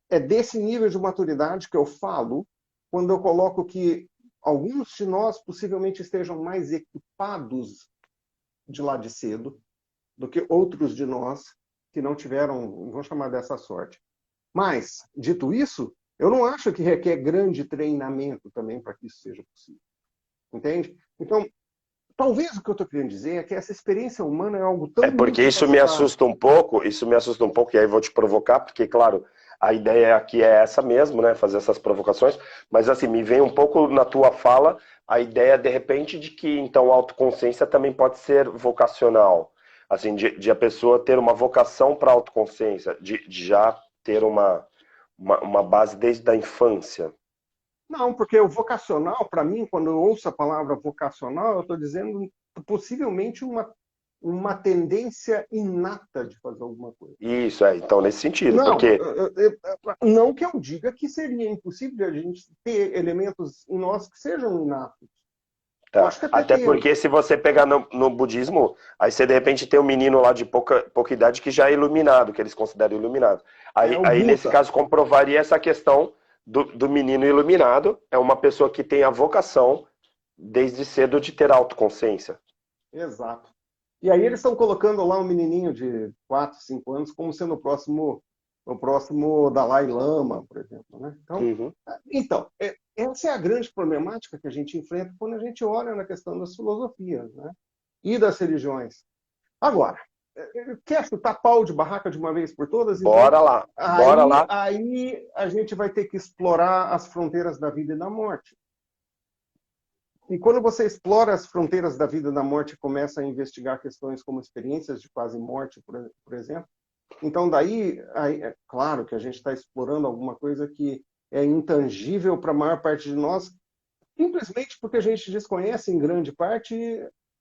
Speaker 2: é desse nível de maturidade que eu falo quando eu coloco que alguns de nós possivelmente estejam mais equipados de lá de cedo do que outros de nós que não tiveram, vamos chamar dessa sorte. Mas, dito isso, eu não acho que requer grande treinamento também para que isso seja possível. Entende? Então, talvez o que eu estou querendo dizer é que essa experiência humana é algo tão
Speaker 1: É porque
Speaker 2: multifacetário.
Speaker 1: isso me assusta um pouco, e aí vou te provocar, porque, claro, a ideia aqui é essa mesmo, né? Fazer essas provocações, mas assim, me vem um pouco na tua fala a ideia, de repente, de que então a autoconsciência também pode ser vocacional. Assim, de a pessoa ter uma vocação para a autoconsciência, de já ter uma base desde a infância.
Speaker 2: Não, porque o vocacional, para mim, quando eu ouço a palavra vocacional, eu estou dizendo possivelmente uma tendência inata de fazer alguma coisa.
Speaker 1: Isso, então, nesse sentido,
Speaker 2: Não,
Speaker 1: porque
Speaker 2: não que eu diga que seria impossível a gente ter elementos em nós que sejam inatos. Eu
Speaker 1: tá.
Speaker 2: acho que até
Speaker 1: Até
Speaker 2: temos.
Speaker 1: porque se você pegar no budismo, aí você de repente tem um menino lá de pouca idade que já é iluminado, que eles consideram iluminado.
Speaker 2: É o
Speaker 1: Aí nesse
Speaker 2: Buda.
Speaker 1: caso comprovaria essa questão do menino iluminado, é uma pessoa que tem a vocação desde cedo de ter autoconsciência.
Speaker 2: Exato. E aí eles estão colocando lá um menininho de 4, 5 anos como sendo o próximo Dalai Lama, por exemplo. Né?
Speaker 1: Uhum.
Speaker 2: Então, essa é a grande problemática que a gente enfrenta quando a gente olha na questão das filosofias, né? E das religiões. Agora, quer chutar pau de barraca de uma vez por todas? Então,
Speaker 1: Bora lá, bora
Speaker 2: aí,
Speaker 1: lá.
Speaker 2: aí a gente vai ter que explorar as fronteiras da vida e da morte. E quando você explora as fronteiras da vida e da morte e começa a investigar questões como experiências de quase morte, por exemplo, então daí é claro que a gente está explorando alguma coisa que é intangível para a maior parte de nós, simplesmente porque a gente desconhece em grande parte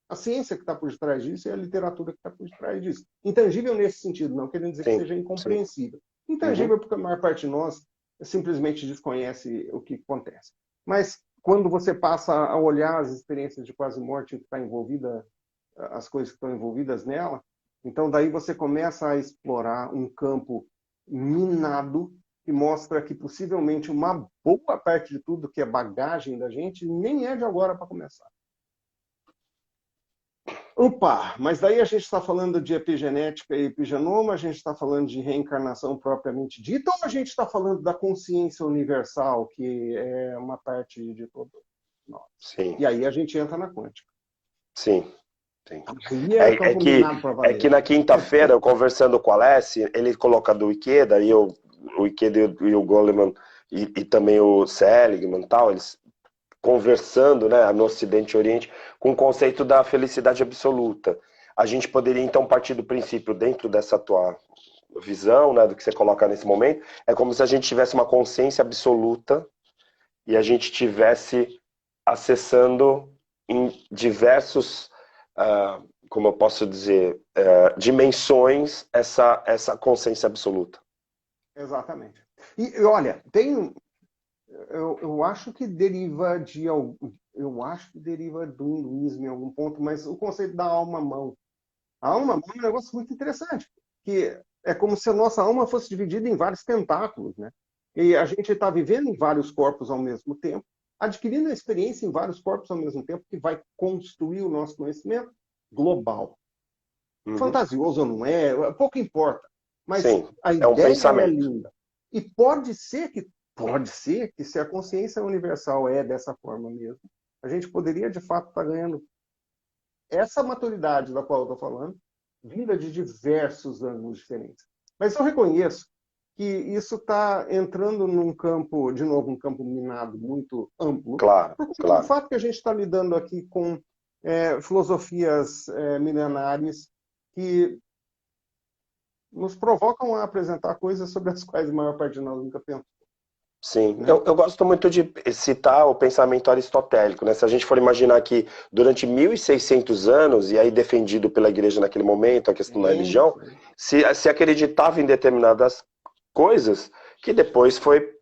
Speaker 2: a ciência que está por detrás disso e a literatura que está por detrás disso. Intangível nesse sentido, não querendo dizer que
Speaker 1: Sim,
Speaker 2: seja
Speaker 1: sim.
Speaker 2: incompreensível.
Speaker 1: Uhum.
Speaker 2: Intangível porque a maior parte de nós simplesmente desconhece o que acontece. Mas quando você passa a olhar as experiências de quase morte que está envolvida, as coisas que estão envolvidas nela, então daí você começa a explorar um campo minado que mostra que possivelmente uma boa parte de tudo que é bagagem da gente nem é de agora para começar. Opa, mas daí a gente está falando de epigenética e epigenoma, a gente está falando de reencarnação propriamente dita, ou a gente está falando da consciência universal, que é uma parte de todo?
Speaker 1: sim,
Speaker 2: E aí a gente entra na quântica.
Speaker 1: sim. Sim.
Speaker 2: Aí é
Speaker 1: É, é
Speaker 2: campo
Speaker 1: que,
Speaker 2: minado para
Speaker 1: é que
Speaker 2: valer.
Speaker 1: na quinta-feira, eu conversando com o Alessi, ele coloca do Ikeda, e o Ikeda e o Goleman, e também o Seligman e tal, eles conversando, né, no Ocidente e Oriente, com o conceito da felicidade absoluta. A gente poderia, então, partir do princípio, dentro dessa tua visão, né, do que você coloca nesse momento, é como se a gente tivesse uma consciência absoluta e a gente tivesse acessando em diversos, como eu posso dizer, dimensões essa consciência absoluta.
Speaker 2: Exatamente. E olha, eu acho que deriva eu acho que deriva do hinduísmo em algum ponto, mas o conceito da alma-mão. A alma-mão é um negócio muito interessante, que é como se a nossa alma fosse dividida em vários tentáculos, né? E a gente está vivendo em vários corpos ao mesmo tempo, adquirindo a experiência em vários corpos ao mesmo tempo, que vai construir o nosso conhecimento global.
Speaker 1: Uhum.
Speaker 2: Fantasioso ou não é, pouco importa. Mas
Speaker 1: Sim,
Speaker 2: a
Speaker 1: é um
Speaker 2: ideia é
Speaker 1: pensamento.
Speaker 2: linda. E pode ser que se a consciência universal é dessa forma mesmo, a gente poderia de fato estar ganhando essa maturidade da qual eu estou falando, vinda de diversos ângulos diferentes. Mas eu reconheço que isso está entrando num campo, de novo, um campo minado muito amplo,
Speaker 1: Claro,
Speaker 2: por conta do
Speaker 1: claro.
Speaker 2: fato que a gente está lidando aqui com filosofias milenares que nos provocam a apresentar coisas sobre as quais a maior parte de nós nunca pensou.
Speaker 1: Sim,
Speaker 2: Né?
Speaker 1: eu gosto muito de citar o pensamento aristotélico, né? Se a gente for imaginar que durante 1.600 anos, e aí defendido pela igreja naquele momento, a questão da
Speaker 2: Sim,
Speaker 1: religião,
Speaker 2: sim.
Speaker 1: se acreditava em determinadas coisas que depois foi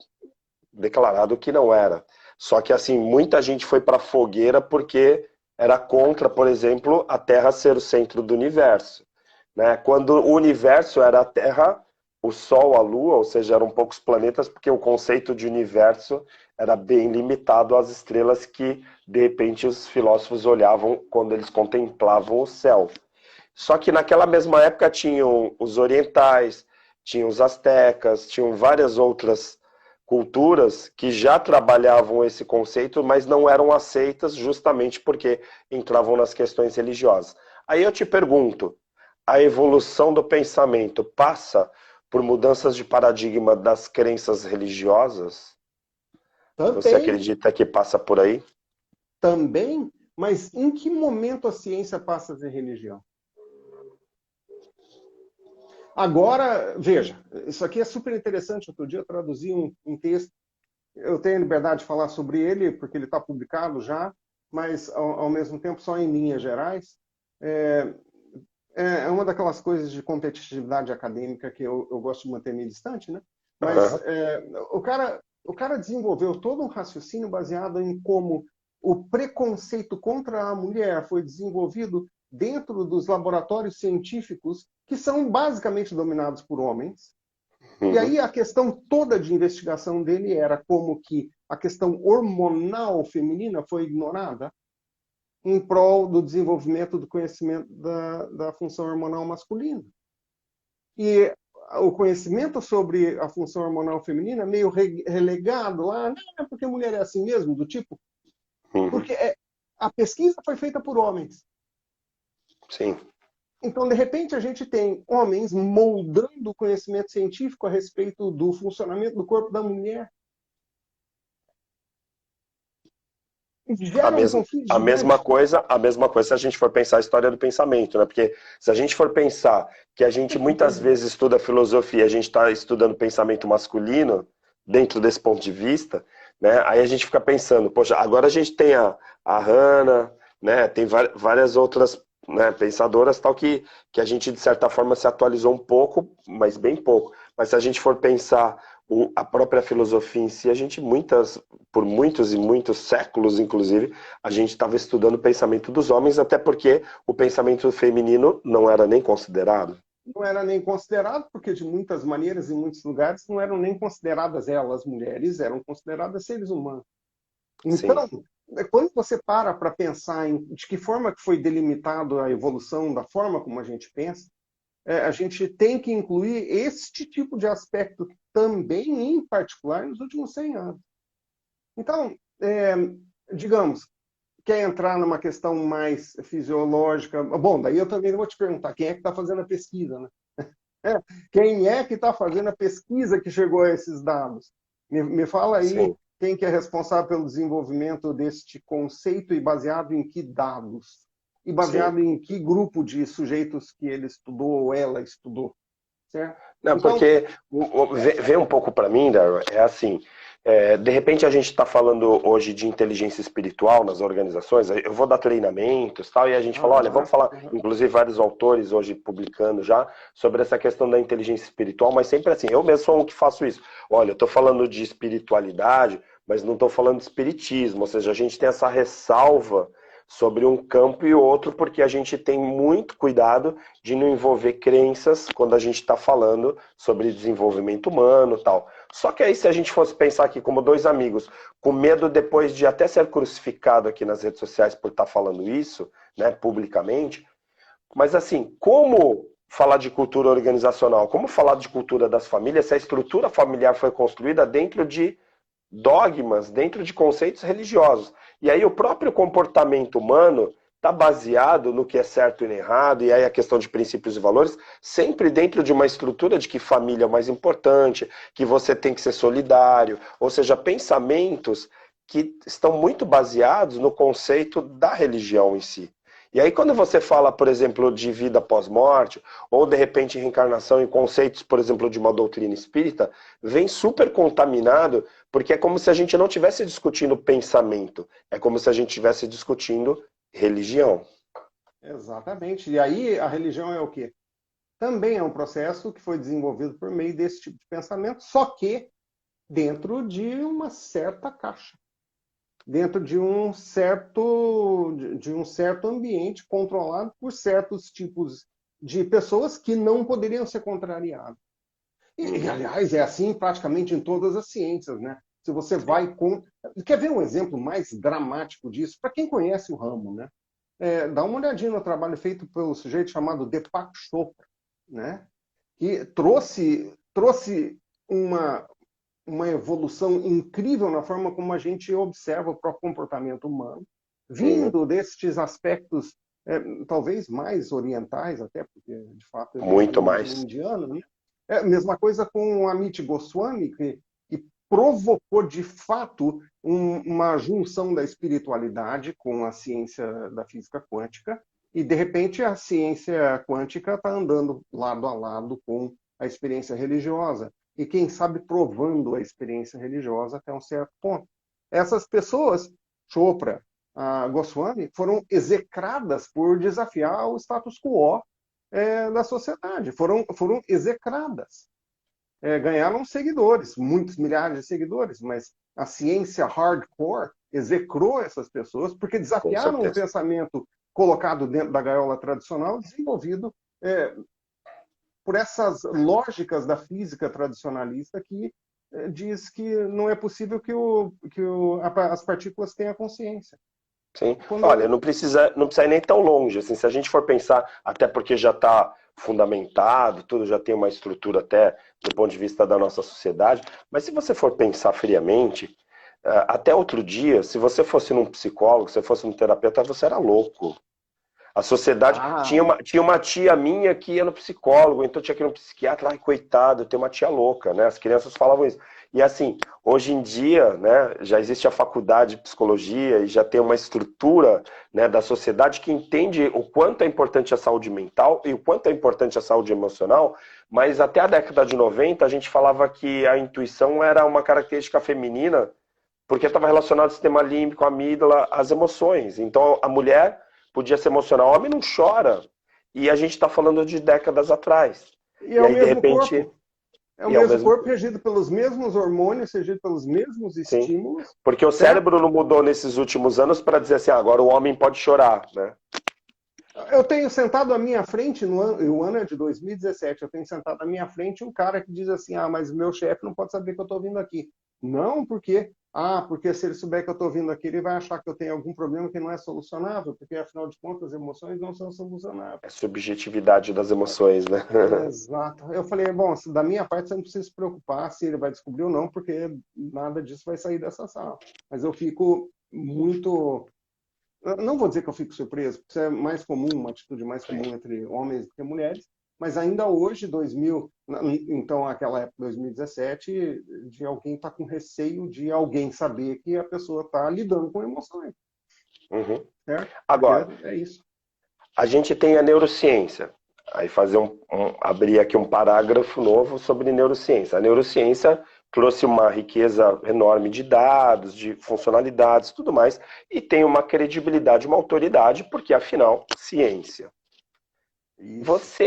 Speaker 1: declarado que não era. Só que assim, muita gente foi para a fogueira porque era contra, por exemplo, a Terra ser o centro do universo, né? Quando o universo era a Terra, o Sol, a Lua, ou seja, eram poucos planetas, porque o conceito de universo era bem limitado às estrelas que, de repente, os filósofos olhavam quando eles contemplavam o céu. Só que naquela mesma época tinham os orientais, tinham os astecas, tinham várias outras culturas que já trabalhavam esse conceito, mas não eram aceitas justamente porque entravam nas questões religiosas. Aí eu te pergunto, a evolução do pensamento passa por mudanças de paradigma das crenças religiosas? Você
Speaker 2: Também,
Speaker 1: acredita que passa por aí?
Speaker 2: também, mas em que momento a ciência passa a ser religião? Agora, veja, isso aqui é super interessante. Outro dia eu traduzi um texto, eu tenho liberdade de falar sobre ele, porque ele está publicado já, mas ao mesmo tempo só em linhas gerais. É, é uma daquelas coisas de competitividade acadêmica que eu gosto de manter meio distante, né? Mas
Speaker 1: Uhum.
Speaker 2: o cara desenvolveu todo um raciocínio baseado em como o preconceito contra a mulher foi desenvolvido dentro dos laboratórios científicos que são basicamente dominados por homens. E
Speaker 1: Uhum.
Speaker 2: aí a questão toda de investigação dele era como que a questão hormonal feminina foi ignorada em prol do desenvolvimento do conhecimento da função hormonal masculina. E o conhecimento sobre a função hormonal feminina meio relegado lá, não é porque a mulher é assim mesmo, do tipo,
Speaker 1: Uhum.
Speaker 2: porque a pesquisa foi feita por homens.
Speaker 1: Sim.
Speaker 2: Então, de repente, a gente tem homens moldando o conhecimento científico a respeito do funcionamento do corpo da mulher. E
Speaker 1: A
Speaker 2: gera um
Speaker 1: mesma,
Speaker 2: conflito
Speaker 1: a mesma
Speaker 2: gigante.
Speaker 1: coisa, a mesma coisa se a gente for pensar a história do pensamento, né? Porque se a gente for pensar que a gente muitas vezes estuda filosofia, a gente está estudando pensamento masculino dentro desse ponto de vista, né? Aí a gente fica pensando, poxa, agora a gente tem a Hannah, né? Tem várias outras, né, pensadoras tal que a gente de certa forma se atualizou um pouco, mas bem pouco. Mas se a gente for pensar a própria filosofia em si, a gente por muitos e muitos séculos, inclusive, a gente estava estudando o pensamento dos homens, até porque o pensamento feminino não era nem considerado.
Speaker 2: Não era nem considerado, porque de muitas maneiras, em muitos lugares, não eram nem consideradas elas mulheres, eram consideradas seres humanos.
Speaker 1: Sim.
Speaker 2: Então, quando você para pensar em de que forma que foi delimitado a evolução da forma como a gente pensa, a gente tem que incluir este tipo de aspecto também, em particular, nos últimos 100 anos. Então, digamos, quer entrar numa questão mais fisiológica, bom, daí eu também vou te perguntar, quem é que está fazendo a pesquisa, né? Quem é que está fazendo a pesquisa que chegou a esses dados? Me fala aí
Speaker 1: Sim.
Speaker 2: quem que é responsável pelo desenvolvimento deste conceito e baseado em que dados? E
Speaker 1: Sim.
Speaker 2: baseado em que grupo de sujeitos que ele estudou ou ela estudou, certo?
Speaker 1: Não,
Speaker 2: Então,
Speaker 1: porque vê um pouco para mim, Darwin, é assim, de repente a gente está falando hoje de inteligência espiritual nas organizações, eu vou dar treinamentos e tal, e a gente fala, olha, vamos falar, inclusive vários autores hoje publicando já, sobre essa questão da inteligência espiritual, mas sempre assim, eu mesmo sou um que faço isso. Olha, eu estou falando de espiritualidade, mas não estou falando de espiritismo, ou seja, a gente tem essa ressalva sobre um campo e outro, porque a gente tem muito cuidado de não envolver crenças quando a gente está falando sobre desenvolvimento humano e tal. Só que aí, se a gente fosse pensar aqui como dois amigos, com medo depois de até ser crucificado aqui nas redes sociais por estar falando isso, né, publicamente, mas assim, como falar de cultura organizacional, como falar de cultura das famílias, se a estrutura familiar foi construída dentro de dogmas, dentro de conceitos religiosos. E aí o próprio comportamento humano está baseado no que é certo e errado, e aí a questão de princípios e valores, sempre dentro de uma estrutura de que família é o mais importante, que você tem que ser solidário, ou seja, pensamentos que estão muito baseados no conceito da religião em si. E aí quando você fala, por exemplo, de vida pós-morte, ou de repente reencarnação em conceitos, por exemplo, de uma doutrina espírita, vem super contaminado, porque é como se a gente não estivesse discutindo pensamento, é como se a gente estivesse discutindo religião.
Speaker 2: exatamente. E aí a religião é o quê? Também é um processo que foi desenvolvido por meio desse tipo de pensamento, só que dentro de uma certa caixa, dentro de um certo ambiente controlado por certos tipos de pessoas que não poderiam ser contrariadas.
Speaker 1: Uhum.
Speaker 2: Aliás, é assim praticamente em todas as ciências, né? Se você
Speaker 1: Sim.
Speaker 2: vai com... Quer ver um exemplo mais dramático disso? Para quem conhece o ramo, né? Dá uma olhadinha no trabalho feito pelo sujeito chamado Deepak Chopra, né? Que trouxe uma, uma evolução incrível na forma como a gente observa o próprio comportamento humano,
Speaker 1: Uhum.
Speaker 2: vindo destes aspectos talvez mais orientais, até porque, de fato, ele é de
Speaker 1: Muito
Speaker 2: origem
Speaker 1: mais.
Speaker 2: indiana, né? Mesma coisa com Amit Goswami, que provocou, de fato, uma junção da espiritualidade com a ciência da física quântica, e, de repente, a ciência quântica está andando lado a lado com a experiência religiosa e, quem sabe, provando a experiência religiosa até um certo ponto. Essas pessoas, Chopra, Goswami, foram execradas por desafiar o status quo da sociedade, foram execradas. Ganharam seguidores, muitos milhares de seguidores, mas a ciência hardcore execrou essas pessoas porque
Speaker 1: Com
Speaker 2: desafiaram o
Speaker 1: certeza.
Speaker 2: pensamento colocado dentro da gaiola tradicional, desenvolvido por essas lógicas da física tradicionalista que diz que não é possível as partículas tenham consciência.
Speaker 1: Sim. Olha,
Speaker 2: Quando...
Speaker 1: não precisa ir nem tão longe. Assim, se a gente for pensar, até porque já está fundamentado, tudo já tem uma estrutura até do ponto de vista da nossa sociedade, mas se você for pensar friamente, até outro dia, se você fosse num psicólogo, se você fosse num terapeuta, você era louco. A sociedade.
Speaker 2: Ah,
Speaker 1: Tinha uma tia minha que ia no psicólogo, então tinha que ir no psiquiatra, ai, coitado, tem uma tia louca, né? As crianças falavam isso. E assim, hoje em dia, né, já existe a faculdade de psicologia e já tem uma estrutura, né, da sociedade que entende o quanto é importante a saúde mental e o quanto é importante a saúde emocional, mas até a década de 90 a gente falava que a intuição era uma característica feminina porque estava relacionado ao sistema límbico, à amígdala, às emoções. Então a mulher podia se emocionar, o homem não chora. E a gente está falando de décadas atrás.
Speaker 2: e é
Speaker 1: E
Speaker 2: o
Speaker 1: aí, de
Speaker 2: mesmo
Speaker 1: repente,
Speaker 2: corpo. É o
Speaker 1: e é o
Speaker 2: mesmo
Speaker 1: mesmo.
Speaker 2: corpo regido pelos mesmos hormônios, regido pelos mesmos
Speaker 1: Sim.
Speaker 2: estímulos,
Speaker 1: Porque o
Speaker 2: certo?
Speaker 1: cérebro não mudou nesses últimos anos para dizer assim, agora o homem pode chorar, né?
Speaker 2: Eu tenho sentado à minha frente, o ano é de 2017, eu tenho sentado à minha frente um cara que diz assim, mas o meu chefe não pode saber que eu estou vindo aqui. Não, por quê? Porque se ele souber que eu estou vindo aqui, ele vai achar que eu tenho algum problema que não é solucionável, porque afinal de contas as emoções não são solucionáveis.
Speaker 1: É subjetividade das emoções, né?
Speaker 2: Exato. Eu falei, bom, da minha parte você não precisa se preocupar se ele vai descobrir ou não, porque nada disso vai sair dessa sala. Mas eu fico muito... Não vou dizer que eu fico surpreso, porque isso é mais comum, uma atitude mais comum entre homens do que mulheres, mas ainda hoje, 2000, então aquela época, 2017, de alguém estar com receio de alguém saber que a pessoa está lidando com emoções,
Speaker 1: Uhum.
Speaker 2: certo? Porque
Speaker 1: Agora,
Speaker 2: é isso.
Speaker 1: a gente tem a neurociência. Aí fazer abrir aqui um parágrafo novo sobre neurociência. A neurociência trouxe uma riqueza enorme de dados, de funcionalidades, tudo mais, e tem uma credibilidade, uma autoridade, porque afinal, ciência.
Speaker 2: Isso.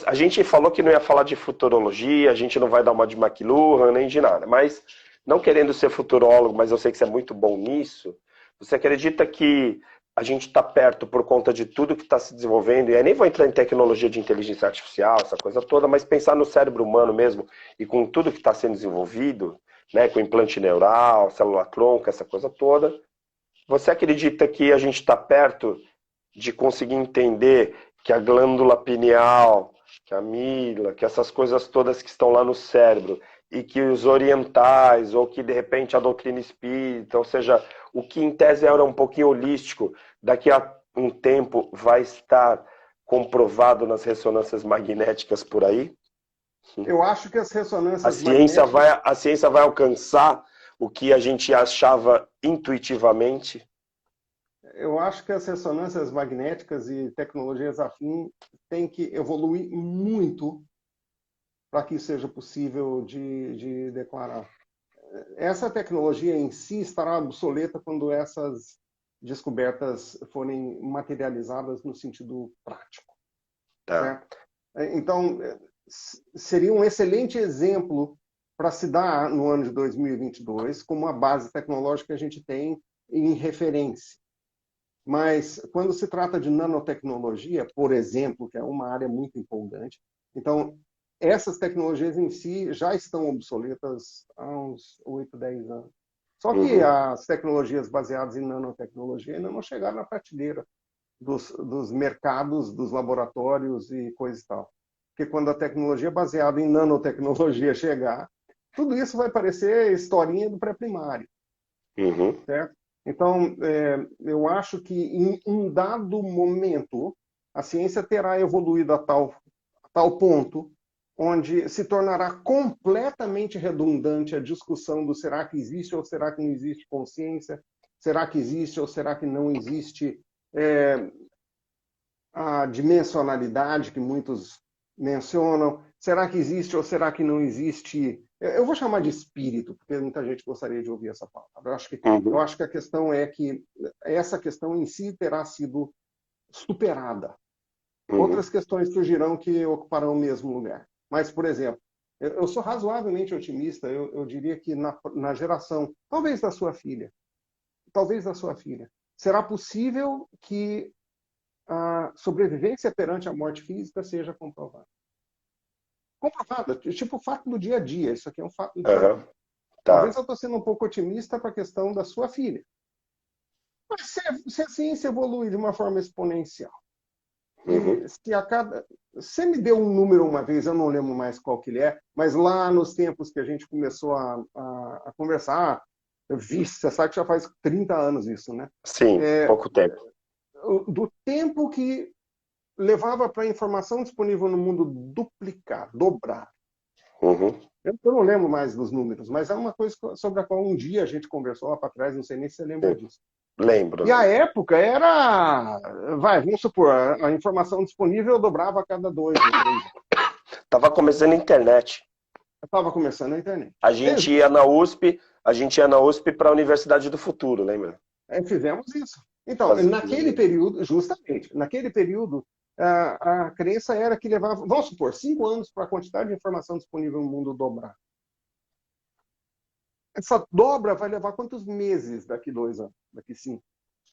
Speaker 1: A gente falou que não ia falar de futurologia, a gente não vai dar uma de McLuhan nem de nada, mas não querendo ser futurólogo, mas eu sei que você é muito bom nisso. Você acredita que a gente está perto por conta de tudo que está se desenvolvendo? E aí nem vou entrar em tecnologia de inteligência artificial, essa coisa toda, mas pensar no cérebro humano mesmo e com tudo que está sendo desenvolvido, né, com implante neural, célula tronco, essa coisa toda. Você acredita que a gente está perto de conseguir entender que a glândula pineal, que a amígdala, que essas coisas todas que estão lá no cérebro, e que os orientais, ou que de repente a doutrina espírita, ou seja, o que em tese era um pouquinho holístico, daqui a um tempo vai estar comprovado nas ressonâncias magnéticas por aí?
Speaker 2: Eu acho que as ressonâncias magnéticas,
Speaker 1: A ciência vai alcançar o que a gente achava intuitivamente?
Speaker 2: eu acho que as ressonâncias magnéticas e tecnologias afins têm que evoluir muito para que isso seja possível de declarar. Essa tecnologia em si estará obsoleta quando essas descobertas forem materializadas no sentido prático,
Speaker 1: Tá.
Speaker 2: certo? Então, seria um excelente exemplo para se dar no ano de 2022 como uma base tecnológica que a gente tem em referência. Mas quando se trata de nanotecnologia, por exemplo, que é uma área muito empolgante, então essas tecnologias em si já estão obsoletas há uns 8, 10 anos. Só que
Speaker 1: Uhum.
Speaker 2: as tecnologias baseadas em nanotecnologia ainda não chegaram na prateleira dos mercados, dos laboratórios e coisa e tal. Porque quando a tecnologia baseada em nanotecnologia chegar, tudo isso vai parecer historinha do pré-primário,
Speaker 1: Uhum.
Speaker 2: certo? Então, eu acho que em um dado momento a ciência terá evoluído a tal ponto onde se tornará completamente redundante a discussão do será que existe ou será que não existe consciência, será que existe ou será que não existe a dimensionalidade que muitos mencionam, será que existe ou será que não existe? Eu vou chamar de espírito, porque muita gente gostaria de ouvir essa palavra. Eu
Speaker 1: Uhum.
Speaker 2: acho que a questão é que essa questão em si terá sido superada.
Speaker 1: Uhum.
Speaker 2: Outras questões surgirão que ocuparão o mesmo lugar. Mas, por exemplo, eu sou razoavelmente otimista, eu diria que na geração, talvez da sua filha, será possível que a sobrevivência perante a morte física seja comprovada. Comprovada, tipo o fato do dia a dia, isso aqui é um fato do dia a
Speaker 1: Uhum.
Speaker 2: dia. Talvez
Speaker 1: Tá.
Speaker 2: eu estou sendo um pouco otimista para a questão da sua filha. Mas se a ciência evolui de uma forma exponencial,
Speaker 1: Uhum.
Speaker 2: e se a cada. Você me deu um número uma vez, eu não lembro mais qual que ele é, mas lá nos tempos que a gente começou a conversar, você sabe que já faz 30 anos isso, né?
Speaker 1: Sim, pouco tempo.
Speaker 2: Do tempo que levava para a informação disponível no mundo duplicar, dobrar.
Speaker 1: Uhum.
Speaker 2: Eu não lembro mais dos números, mas é uma coisa sobre a qual um dia a gente conversou lá para trás, não sei nem se você lembra
Speaker 1: Sim.
Speaker 2: disso.
Speaker 1: Lembro,
Speaker 2: E a
Speaker 1: lembro.
Speaker 2: época era, vamos supor, a informação disponível dobrava a cada 2 ou 3 anos.
Speaker 1: Tava começando a internet.
Speaker 2: Eu estava começando a internet.
Speaker 1: A gente ia na USP, a gente ia na USP para a Universidade do Futuro, lembra?
Speaker 2: Fizemos isso. Então, naquele
Speaker 1: Fizemos.
Speaker 2: período, justamente, naquele período, a crença era que levava, vamos supor, 5 anos para a quantidade de informação disponível no mundo dobrar. Essa dobra vai levar quantos meses daqui 2 anos, daqui 5?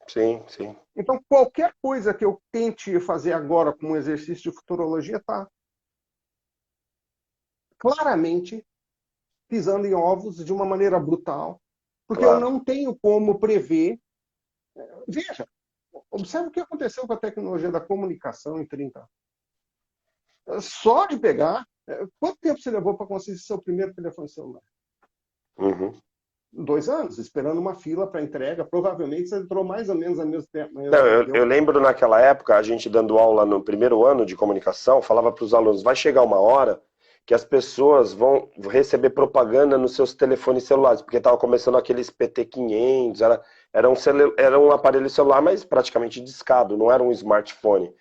Speaker 1: Sim, sim.
Speaker 2: Então, qualquer coisa que eu tente fazer agora com um exercício de futurologia está claramente pisando em ovos de uma maneira brutal, porque eu
Speaker 1: Claro.
Speaker 2: não tenho como prever. Veja, observe o que aconteceu com a tecnologia da comunicação em 30 anos. Só de pegar, quanto tempo você levou para conseguir seu primeiro telefone celular?
Speaker 1: Uhum.
Speaker 2: 2 anos, esperando uma fila para entrega. Provavelmente você entrou mais ou menos ao mesmo tempo,
Speaker 1: Não,
Speaker 2: mesmo que
Speaker 1: eu
Speaker 2: eu.
Speaker 1: lembro naquela época, a gente dando aula no primeiro ano de comunicação, falava para os alunos, vai chegar uma hora que as pessoas vão receber propaganda nos seus telefones celulares, porque estava começando aqueles PT500, era um aparelho celular, mas praticamente discado, não era um smartphone.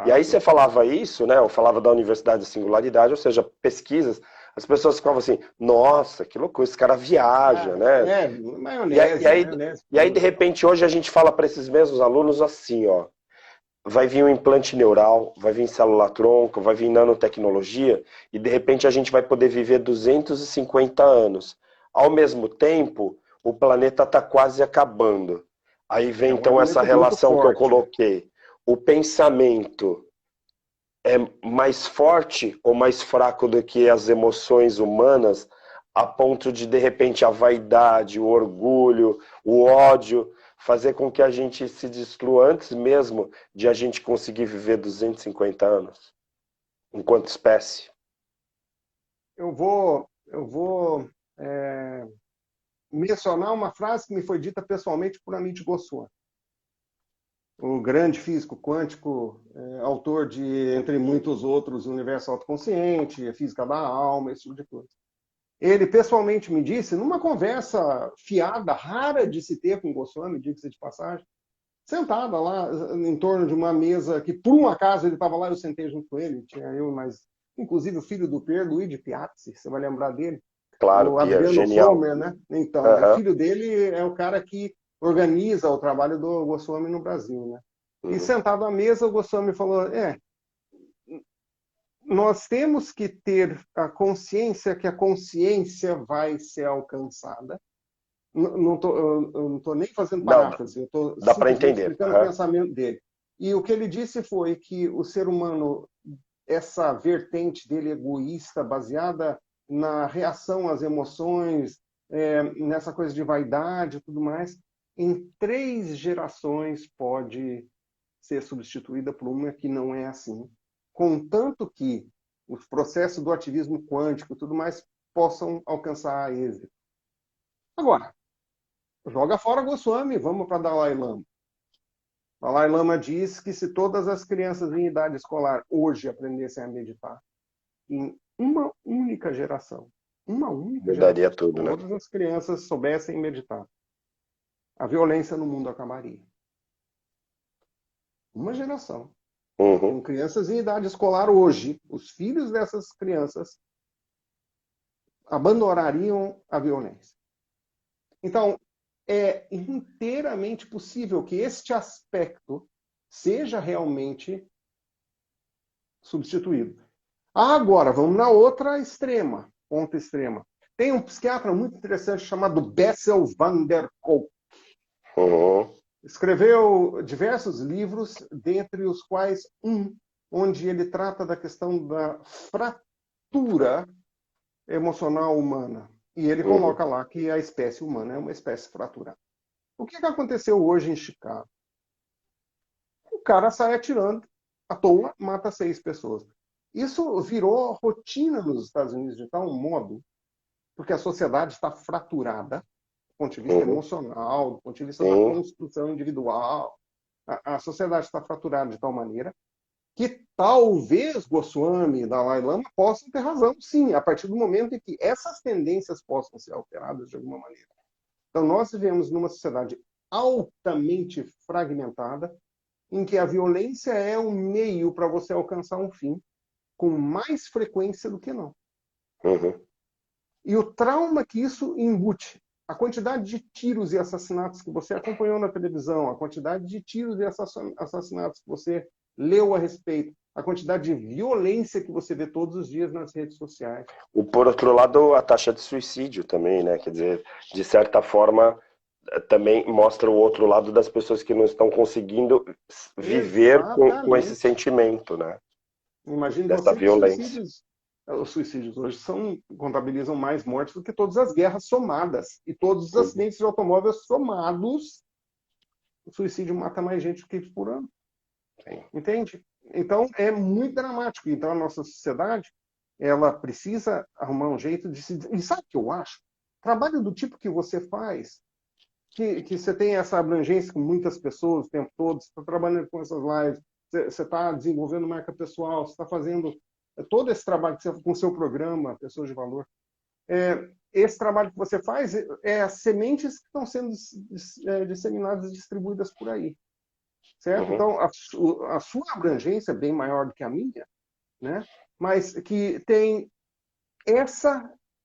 Speaker 1: E aí você
Speaker 2: Exato.
Speaker 1: falava isso, né? Eu falava da Universidade da Singularidade, ou seja, pesquisas, as pessoas ficavam assim, nossa, que loucura, esse cara viaja,
Speaker 2: Ah,
Speaker 1: né? E, aí, e
Speaker 2: maionese,
Speaker 1: aí,
Speaker 2: maionese
Speaker 1: e aí, de
Speaker 2: pura.
Speaker 1: repente, hoje a gente fala para esses mesmos alunos assim, ó, vai vir um implante neural, vai vir célula-tronco, vai vir nanotecnologia, e de repente a gente vai poder viver 250 anos. Ao mesmo tempo, o planeta está quase acabando. Aí
Speaker 2: É
Speaker 1: vem
Speaker 2: um
Speaker 1: então essa
Speaker 2: argumento muito
Speaker 1: relação que eu
Speaker 2: forte.
Speaker 1: coloquei. O pensamento é mais forte ou mais fraco do que as emoções humanas, a ponto de repente, a vaidade, o orgulho, o ódio, fazer com que a gente se destrua antes mesmo de a gente conseguir viver 250 anos, enquanto espécie.
Speaker 2: Eu vou mencionar uma frase que me foi dita pessoalmente por Amit Goswami, o grande físico quântico, autor de, entre muitos outros, O Universo Autoconsciente, A Física da Alma, esse tipo de coisa. Ele pessoalmente me disse, numa conversa fiada, rara de se ter com Goswami, diga-se de passagem, sentada lá em torno de uma mesa que, por um acaso, ele estava lá, eu sentei junto com ele, tinha eu, mas inclusive o filho do Pierluigi Piazzi, você vai lembrar dele,
Speaker 1: Claro,
Speaker 2: o
Speaker 1: Pia,
Speaker 2: Adriano
Speaker 1: genial.
Speaker 2: Fomer, né? Então, o
Speaker 1: Uhum,
Speaker 2: filho dele é o cara que organiza o trabalho do Goswami no Brasil, né? E
Speaker 1: uhum,
Speaker 2: sentado à mesa, o Goswami falou: nós temos que ter a consciência que a consciência vai ser alcançada. Eu não estou nem fazendo
Speaker 1: não,
Speaker 2: paráfrase, eu estou
Speaker 1: dá para
Speaker 2: simplesmente
Speaker 1: entender.
Speaker 2: explicando o
Speaker 1: Uhum,
Speaker 2: pensamento dele. E o que ele disse foi que o ser humano, essa vertente dele egoísta, baseada na reação às emoções, nessa coisa de vaidade e tudo mais, em 3 gerações pode ser substituída por uma que não é assim. Contanto que os processos do ativismo quântico e tudo mais possam alcançar êxito. Agora, joga fora Goswami, vamos para Dalai Lama. Dalai Lama diz que se todas as crianças em idade escolar hoje aprendessem a meditar, em uma única
Speaker 1: mudaria
Speaker 2: geração, se
Speaker 1: tudo, né?
Speaker 2: todas as crianças soubessem meditar, a violência no mundo acabaria. Uma geração.
Speaker 1: Uhum,
Speaker 2: Com crianças em idade escolar hoje, os filhos dessas crianças abandonariam a violência. Então, é inteiramente possível que este aspecto seja realmente substituído. Agora, vamos na outra extrema, ponta extrema. Tem um psiquiatra muito interessante chamado Bessel van der Kolk.
Speaker 1: uhum,
Speaker 2: Escreveu diversos livros, dentre os quais onde ele trata da questão da fratura emocional humana. E ele
Speaker 1: uhum,
Speaker 2: coloca lá que a espécie humana é uma espécie fraturada. O que aconteceu hoje em Chicago? O cara sai atirando à toa, mata 6 pessoas. Isso virou rotina nos Estados Unidos de tal modo, porque a sociedade está fraturada, do ponto de vista
Speaker 1: uhum,
Speaker 2: emocional, do ponto de vista da
Speaker 1: sim,
Speaker 2: construção individual. A sociedade está fraturada de tal maneira que talvez Goswami e Dalai Lama possam ter razão, sim, a partir do momento em que essas tendências possam ser alteradas de alguma maneira. Então, nós vivemos numa sociedade altamente fragmentada, em que a violência é um meio para você alcançar um fim, com mais frequência do que não.
Speaker 1: uhum.
Speaker 2: E o trauma que isso embute, a quantidade de tiros e assassinatos que você acompanhou na televisão, a quantidade de tiros e assassinatos que você leu a respeito, a quantidade de violência que você vê todos os dias nas redes sociais.
Speaker 1: Por outro lado, a taxa de suicídio também, né? Quer dizer, de certa forma, também mostra o outro lado das pessoas que não estão conseguindo viver com esse
Speaker 2: Exatamente.
Speaker 1: sentimento, né?
Speaker 2: Imagine
Speaker 1: Dessa
Speaker 2: você que
Speaker 1: violência.
Speaker 2: os suicídios hoje contabilizam mais mortes do que todas as guerras somadas. E todos os
Speaker 1: Uhum.
Speaker 2: acidentes de automóvel somados, o suicídio mata mais gente do que isso por ano.
Speaker 1: Sim.
Speaker 2: Entende? Então, é muito dramático. Então, a nossa sociedade, ela precisa arrumar um jeito de se... E sabe o que eu acho? trabalho do tipo que você faz, que você tem essa abrangência com muitas pessoas o tempo todo, você está trabalhando com essas lives, você está desenvolvendo marca pessoal, você está fazendo todo esse trabalho que você, com o seu programa, Pessoas de Valor. Esse trabalho que você faz é as sementes que estão sendo disseminadas e distribuídas por aí. Certo? Então, a sua abrangência é bem maior do que a minha, né? Mas que tem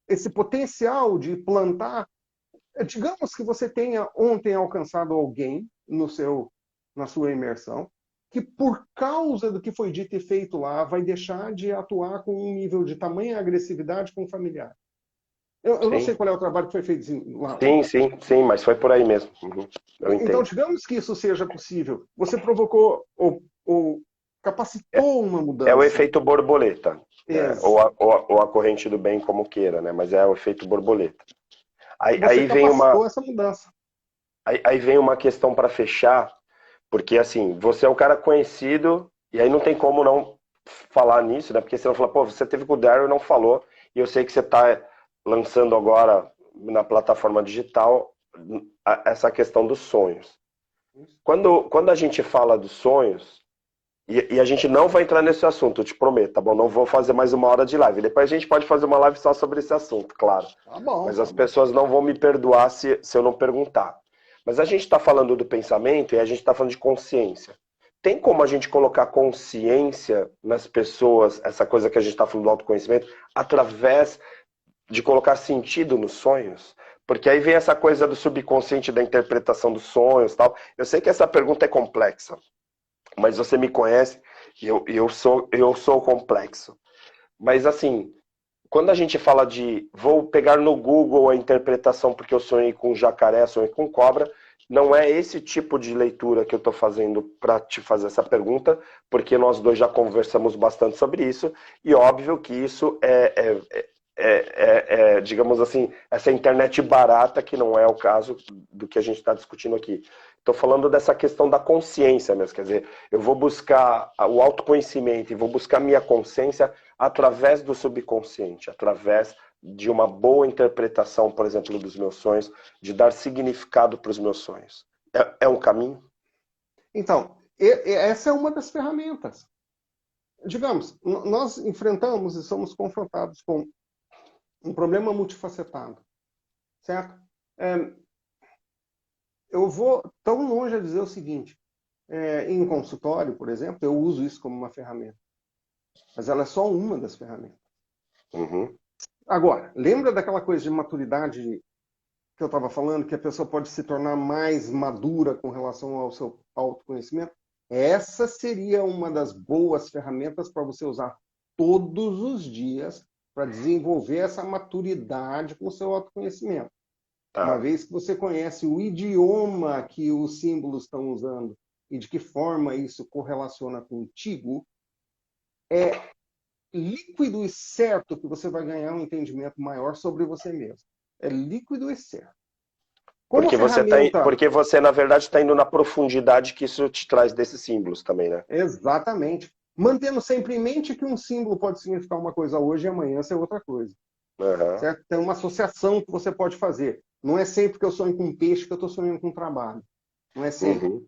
Speaker 2: esse potencial de plantar. Digamos que você tenha ontem alcançado alguém na sua imersão, que por causa do que foi dito e feito lá, vai deixar de atuar com um nível de tamanha agressividade com o familiar. Eu não sei qual é o trabalho que foi feito lá.
Speaker 1: Sim, mas foi por aí mesmo. Eu entendo.
Speaker 2: Então, digamos que isso seja possível. Você provocou ou capacitou uma mudança.
Speaker 1: É o efeito borboleta. Ou a corrente do bem, como queira, né? Mas é o efeito borboleta. Aí vem
Speaker 2: essa mudança.
Speaker 1: Aí vem uma questão para fechar, porque assim, você é um cara conhecido, e aí não tem como não falar nisso, né? Porque você não fala, pô, você teve com o Daryl e não falou, e eu sei que você está lançando agora na plataforma digital essa questão dos sonhos. Quando a gente fala dos sonhos, e a gente não vai entrar nesse assunto, eu te prometo, tá bom? Não vou fazer mais uma hora de live. Depois a gente pode fazer uma live só sobre esse assunto, claro.
Speaker 2: Tá bom,
Speaker 1: mas as pessoas não vão me perdoar se eu não perguntar. Mas a gente está falando do pensamento e a gente está falando de consciência. Tem como a gente colocar consciência nas pessoas, essa coisa que a gente está falando do autoconhecimento, através de colocar sentido nos sonhos? Porque aí vem essa coisa do subconsciente, da interpretação dos sonhos e tal. Eu sei que essa pergunta é complexa, mas você me conhece e eu sou complexo. Mas assim, quando a gente fala de vou pegar no Google a interpretação porque eu sonhei com jacaré, sonhei com cobra, não é esse tipo de leitura que eu estou fazendo para te fazer essa pergunta, porque nós dois já conversamos bastante sobre isso, e óbvio que isso digamos assim, essa internet barata, que não é o caso do que a gente está discutindo aqui. Estou falando dessa questão da consciência mesmo, quer dizer, eu vou buscar o autoconhecimento e vou buscar minha consciência através do subconsciente, através de uma boa interpretação, por exemplo, dos meus sonhos, de dar significado para os meus sonhos. É um caminho?
Speaker 2: Então, essa é uma das ferramentas. Digamos, nós enfrentamos e somos confrontados com um problema multifacetado, certo? Eu vou tão longe a dizer o seguinte, em consultório, por exemplo, eu uso isso como uma ferramenta, mas ela é só uma das ferramentas. Agora, lembra daquela coisa de maturidade que eu estava falando, que a pessoa pode se tornar mais madura com relação ao seu autoconhecimento? Essa seria uma das boas ferramentas para você usar todos os dias para desenvolver essa maturidade com o seu autoconhecimento. Uma vez que você conhece o idioma que os símbolos estão usando e de que forma isso correlaciona contigo, é líquido e certo que você vai ganhar um entendimento maior sobre você mesmo. É líquido e certo.
Speaker 1: Porque você, na verdade, está indo na profundidade que isso te traz desses símbolos também, né?
Speaker 2: Exatamente. Mantendo sempre em mente que um símbolo pode significar uma coisa hoje e amanhã ser outra coisa. Certo? Tem uma associação que você pode fazer. Não é sempre que eu sonho com peixe que eu estou sonhando com trabalho. Não é sempre.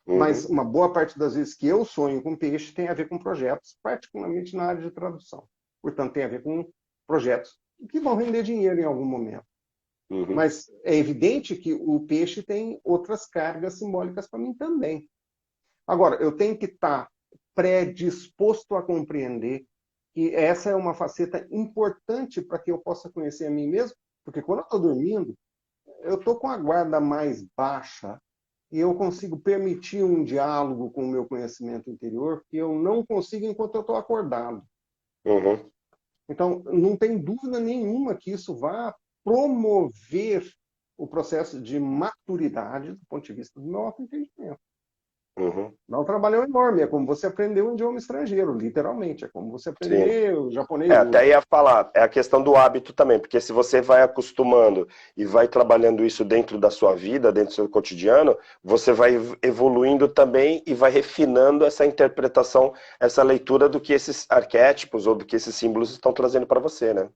Speaker 2: Mas uma boa parte das vezes que eu sonho com peixe tem a ver com projetos, particularmente na área de tradução. Portanto, tem a ver com projetos que vão render dinheiro em algum momento. Mas é evidente que o peixe tem outras cargas simbólicas para mim também. Agora, eu tenho que estar predisposto a compreender que essa é uma faceta importante para que eu possa conhecer a mim mesmo, porque quando eu estou dormindo, eu estou com a guarda mais baixa e eu consigo permitir um diálogo com o meu conhecimento interior que eu não consigo enquanto eu estou acordado. Então, não tem dúvida nenhuma que isso vai promover o processo de maturidade do ponto de vista do meu autoentendimento. Dá um trabalho enorme, é como você aprender um idioma estrangeiro, literalmente, é como você aprender o japonês.
Speaker 1: Até ia falar, é a questão do hábito também, porque se você vai acostumando e vai trabalhando isso dentro da sua vida, dentro do seu cotidiano, você vai evoluindo também e vai refinando essa interpretação, essa leitura do que esses arquétipos ou do que esses símbolos estão trazendo para você, né?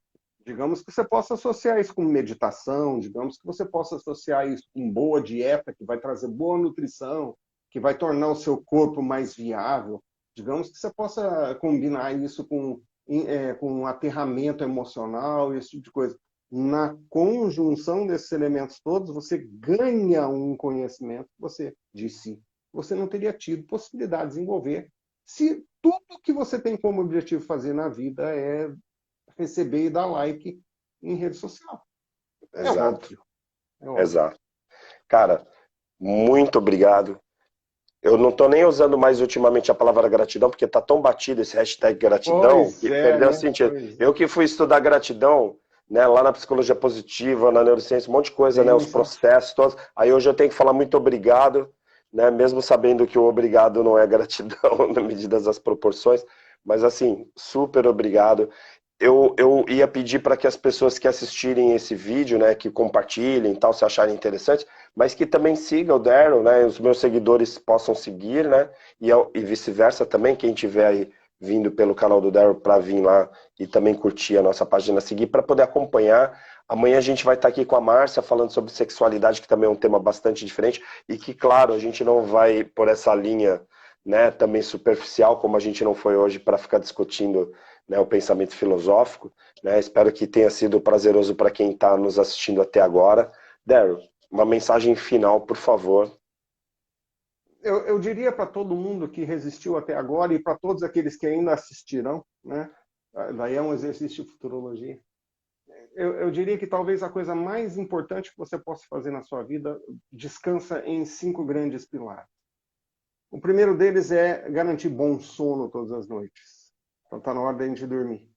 Speaker 2: Digamos que você possa associar isso com meditação, digamos que você possa associar isso com boa dieta, que vai trazer boa nutrição, que vai tornar o seu corpo mais viável. Digamos que você possa combinar isso com um aterramento emocional, esse tipo de coisa. Na conjunção desses elementos todos, você ganha um conhecimento que você, de si, você não teria tido possibilidade de desenvolver se tudo que você tem como objetivo fazer na vida é receber e dar like em rede social. É
Speaker 1: Exato,
Speaker 2: óbvio. É óbvio.
Speaker 1: exato. Cara, muito obrigado. Eu não estou nem usando mais ultimamente a palavra gratidão, porque está tão batido esse hashtag gratidão,
Speaker 2: Pois
Speaker 1: que
Speaker 2: é,
Speaker 1: perdeu o
Speaker 2: né?
Speaker 1: sentido.
Speaker 2: Pois é.
Speaker 1: Eu que fui estudar gratidão, né, lá na psicologia positiva, na neurociência, um monte de coisa, né, os
Speaker 2: Pensa.
Speaker 1: processos todos. Aí hoje eu tenho que falar muito obrigado, né, mesmo sabendo que o obrigado não é gratidão na medida das proporções, mas assim, super obrigado. Eu ia pedir para que as pessoas que assistirem esse vídeo, né, que compartilhem e tal, se acharem interessante, mas que também sigam o Daryl, né, os meus seguidores possam seguir, né, e vice-versa também, quem tiver aí vindo pelo canal do Daryl para vir lá e também curtir a nossa página, seguir, para poder acompanhar. Amanhã a gente vai estar aqui com a Márcia falando sobre sexualidade, que também é um tema bastante diferente, e que, claro, a gente não vai por essa linha, né, também superficial, como a gente não foi hoje, para ficar discutindo, né, o pensamento filosófico, né? Espero que tenha sido prazeroso para quem está nos assistindo até agora. Daryl, uma mensagem final, por favor.
Speaker 2: Eu diria para todo mundo que resistiu até agora e para todos aqueles que ainda assistirão, né? Daí é um exercício de futurologia. Eu diria que talvez a coisa mais importante que você possa fazer na sua vida descansa em 5 grandes pilares. O primeiro deles é garantir bom sono todas as noites. Então está na hora da gente dormir.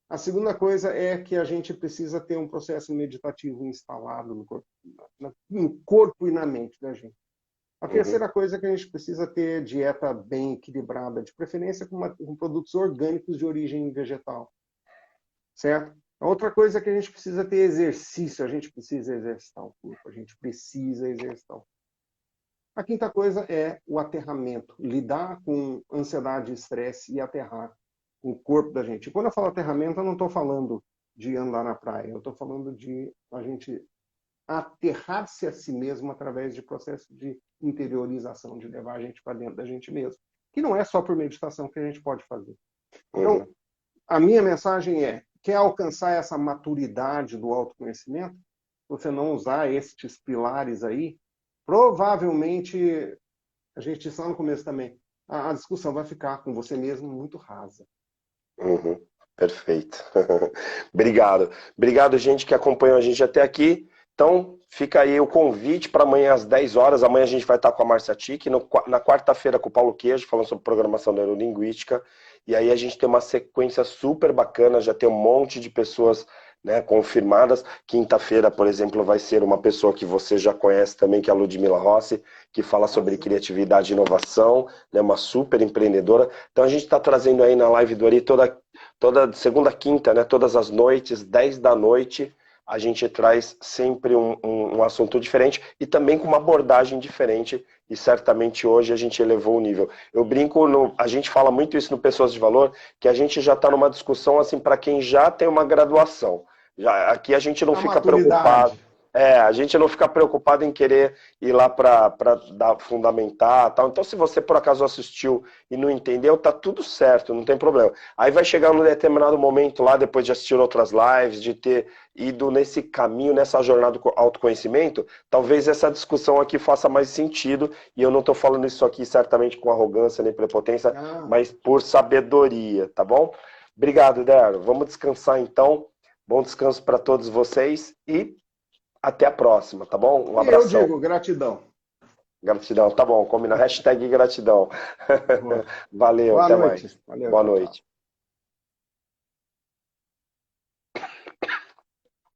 Speaker 2: A segunda coisa é que a gente precisa ter um processo meditativo instalado no corpo e na mente da gente. A
Speaker 1: Uhum.
Speaker 2: terceira coisa é que a gente precisa ter dieta bem equilibrada, de preferência com produtos orgânicos de origem vegetal, certo? A outra coisa é que a gente precisa ter exercício, a gente precisa exercitar o corpo, a gente precisa exercitar o corpo. A quinta coisa é o aterramento, lidar com ansiedade, estresse e aterrar o corpo da gente. E quando eu falo aterramento, eu não estou falando de andar na praia, eu estou falando de a gente aterrar-se a si mesmo através de processo de interiorização, de levar a gente para dentro da gente mesmo, que não é só por meditação que a gente pode fazer. Então,
Speaker 1: Uhum.
Speaker 2: a minha mensagem é, quer alcançar essa maturidade do autoconhecimento? Você não usar estes pilares aí, provavelmente, a gente disse lá no começo também, a discussão vai ficar com você mesmo muito rasa.
Speaker 1: Uhum. Perfeito. Obrigado. Obrigado, gente, que acompanhou a gente até aqui. Então, fica aí o convite para amanhã às 10 horas. Amanhã a gente vai estar com a Márcia Tic, na quarta-feira com o Paulo Queijo, falando sobre programação neurolinguística. E aí a gente tem uma sequência super bacana, já tem um monte de pessoas, né, confirmadas. Quinta-feira, por exemplo, vai ser uma pessoa que você já conhece também, que é a Ludmila Rossi, que fala sobre
Speaker 2: Nossa.
Speaker 1: criatividade e inovação, né, uma super empreendedora. Então a gente está trazendo aí na live do Ari toda segunda, quinta, né, todas as noites, 10 da noite, a gente traz sempre um assunto diferente e também com uma abordagem diferente, e certamente hoje a gente elevou o nível. Eu brinco, a gente fala muito isso no Pessoas de Valor, que a gente já está numa discussão assim para quem já tem uma graduação. Aqui a gente não
Speaker 2: A
Speaker 1: fica preocupado.
Speaker 2: maturidade.
Speaker 1: A gente não fica preocupado em querer ir lá para fundamentar tal. Então, se você por acaso assistiu e não entendeu, tá tudo certo, não tem problema. Aí vai chegar num determinado momento lá, depois de assistir outras lives, de ter ido nesse caminho, nessa jornada do autoconhecimento, talvez essa discussão aqui faça mais sentido, e eu não estou falando isso aqui certamente com arrogância nem prepotência,
Speaker 2: Ah,
Speaker 1: mas por sabedoria, tá bom? Obrigado, Dero. Vamos descansar então. Bom descanso para todos vocês e até a próxima, tá bom? Um
Speaker 2: e eu
Speaker 1: abração.
Speaker 2: digo gratidão.
Speaker 1: Gratidão, tá bom. Combina. Hashtag gratidão.
Speaker 2: Boa.
Speaker 1: Valeu,
Speaker 2: Boa
Speaker 1: até
Speaker 2: noite.
Speaker 1: mais.
Speaker 2: Valeu,
Speaker 1: Boa
Speaker 2: tchau, tchau.
Speaker 1: noite.